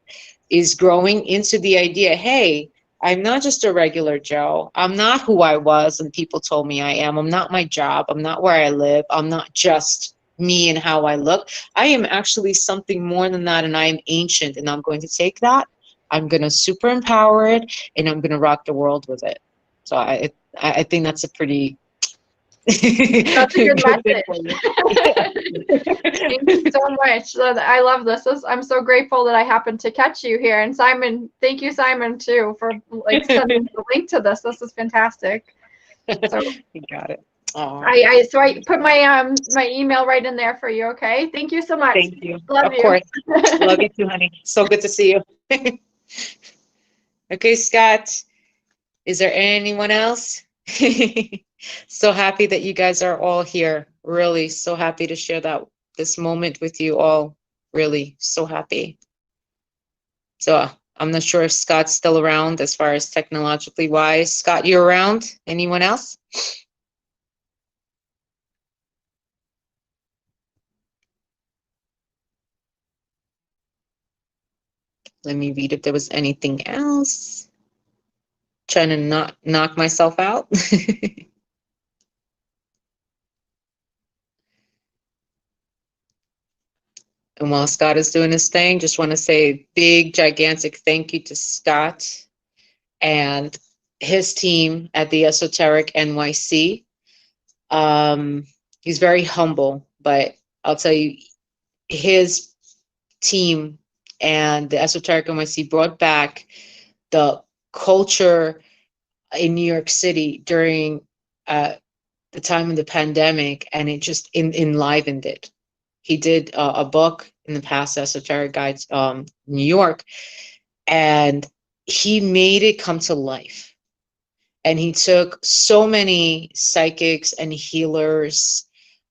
is growing into the idea, hey, I'm not just a regular Joe. I'm not who I was and people told me I am. I'm not my job. I'm not where I live. I'm not just me and how I look. I am actually something more than that, and I am ancient, and I'm going to take that. I'm going to super empower it, and I'm going to rock the world with it. So I think that's a pretty That's a good Good message. for you. Thank you so much. I love this. I'm so grateful that I happened to catch you here. And Simon, thank you, Simon, too, for like sending the link to this. This is fantastic. So You got it. Oh, I put my my email right in there for you. Okay. Thank you so much. thank you. Love Of you. course. Love you too, honey. So good to see you. Okay, Scott, is there anyone else? So happy that you guys are all here. Really so happy to share this moment with you all. Really so happy. So I'm not sure if Scott's still around as far as technologically wise. Scott, you around? Anyone else? Let me read if there was anything else. Trying to not knock myself out. And while Scott is doing his thing, just want to say a big, gigantic thank you to Scott and his team at the Esoteric NYC. He's very humble, but I'll tell you, his team and the Esoteric NYC brought back the culture in New York City during the time of the pandemic, and it just enlivened it. He did a book in the past, Esoteric Guides, New York, and he made it come to life. And he took so many psychics and healers,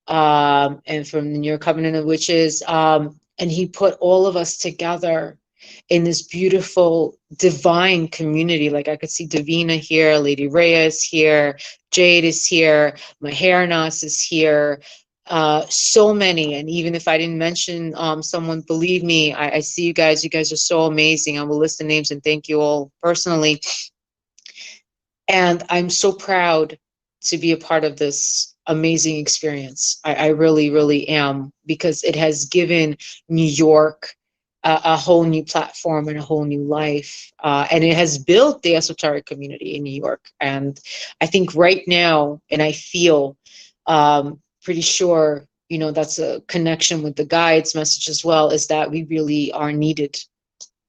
and from the New York Covenant of Witches, and he put all of us together in this beautiful divine community. Like I could see Davina here, Lady Reyes here, Jade is here, Mahernas is here, so many. And even if I didn't mention someone, believe me, I see you guys are so amazing. I will list the names and thank you all personally. And I'm so proud to be a part of this amazing experience. I really, really am, because it has given New York a whole new platform and a whole new life. And it has built the esoteric community in New York. And I think right now, and I feel pretty sure, you know, that's a connection with the guides message as well, is that we really are needed.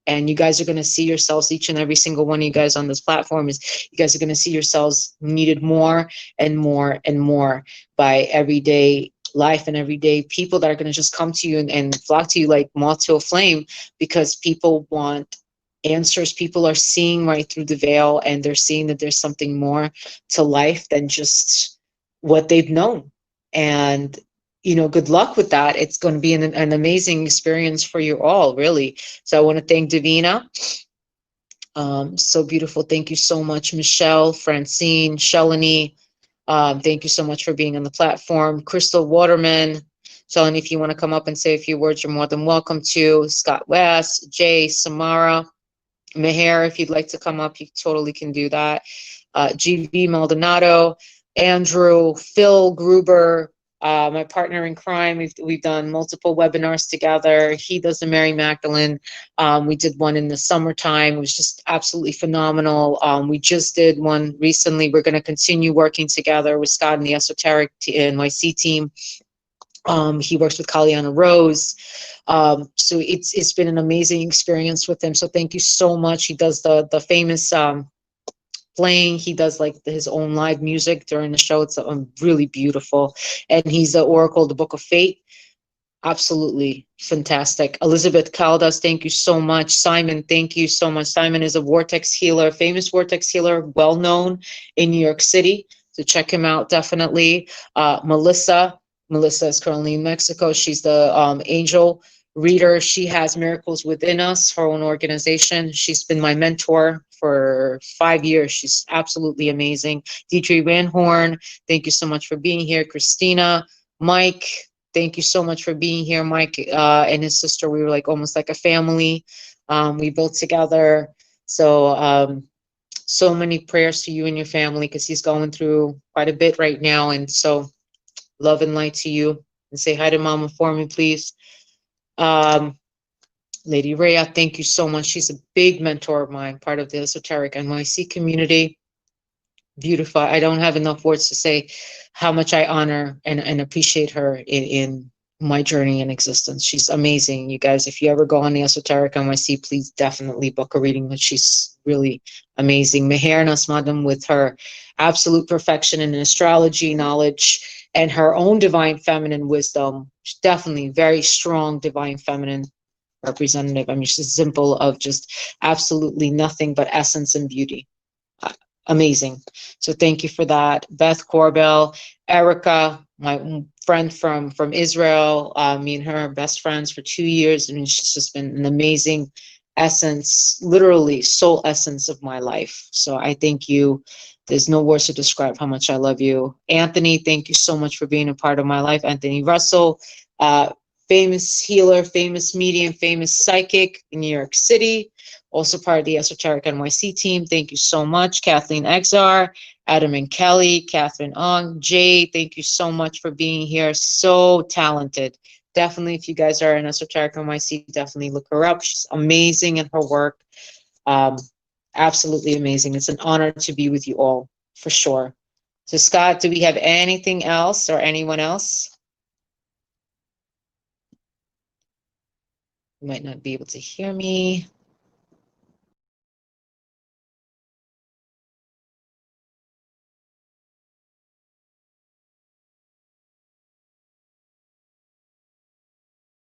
And you guys are going to see yourselves, each and every single one of you guys on this platform, is you guys are going to see yourselves needed more and more and more by everyday life and everyday people that are going to just come to you and flock to you like moth to a flame, because people want answers. People are seeing right through the veil, and they're seeing that there's something more to life than just what they've known. And you know, good luck with that. It's going to be an amazing experience for you all, really. So I want to thank Davina. So beautiful. Thank you so much, Michelle, Francine, Shelanie. Thank you so much for being on the platform. Crystal Waterman. Shelanie, if you want to come up and say a few words, you're more than welcome to. Scott West, Jay, Samara, Meher, if you'd like to come up, you totally can do that. GB Maldonado, Andrew, Phil Gruber, my partner in crime. We've done multiple webinars together. He does the Mary Magdalene. We did one in the summertime. It was just absolutely phenomenal. We just did one recently. We're going to continue working together with Scott and the Esoteric NYC team. He works with Kaliana Rose. So it's been an amazing experience with him. So thank you so much. He does the famous playing. He does like his own live music during the show. It's really beautiful. And he's the Oracle, the Book of Fate. Absolutely fantastic. Elizabeth Caldas, thank you so much. Simon, thank you so much. Simon is a vortex healer, famous vortex healer, well known in New York City. So check him out, definitely. Melissa is currently in Mexico. She's the angel reader. She has Miracles Within Us, her own organization. She's been my mentor for 5 years. She's absolutely amazing. Dietrich Van Horn, thank you so much for being here. Christina, Mike, thank you so much for being here. Mike and his sister, we were like almost like a family. We built together. So so many prayers to you and your family, because he's going through quite a bit right now. And so love and light to you. And say hi to Mama for me, please. Lady Rhea, thank you so much. She's a big mentor of mine, part of the Esoteric NYC community. Beautiful. I don't have enough words to say how much I honor and appreciate her in my journey in existence. She's amazing. You guys, if you ever go on the Esoteric NYC, please definitely book a reading. She's really amazing. Meher Nasmadam, with her absolute perfection in astrology knowledge and her own divine feminine wisdom. She's definitely very strong divine feminine representative. I mean, she's simple of just absolutely nothing but essence and beauty. Amazing. So thank you for that. Beth Corbell, Erica, my friend from Israel. Me and her are best friends for 2 years. I mean, she's just been an amazing essence, literally soul essence of my life. So I thank you. There's no words to describe how much I love you. Anthony, thank you so much for being a part of my life. Anthony Russell, famous healer, famous medium, famous psychic in New York City. Also part of the Esoteric NYC team. Thank you so much. Kathleen Exar, Adam and Kelly, Catherine Ong, Jay, thank you so much for being here. So talented. Definitely, if you guys are in Esoteric NYC, definitely look her up. She's amazing in her work. Absolutely amazing. It's an honor to be with you all, for sure. So Scott, do we have anything else or anyone else? You might not be able to hear me.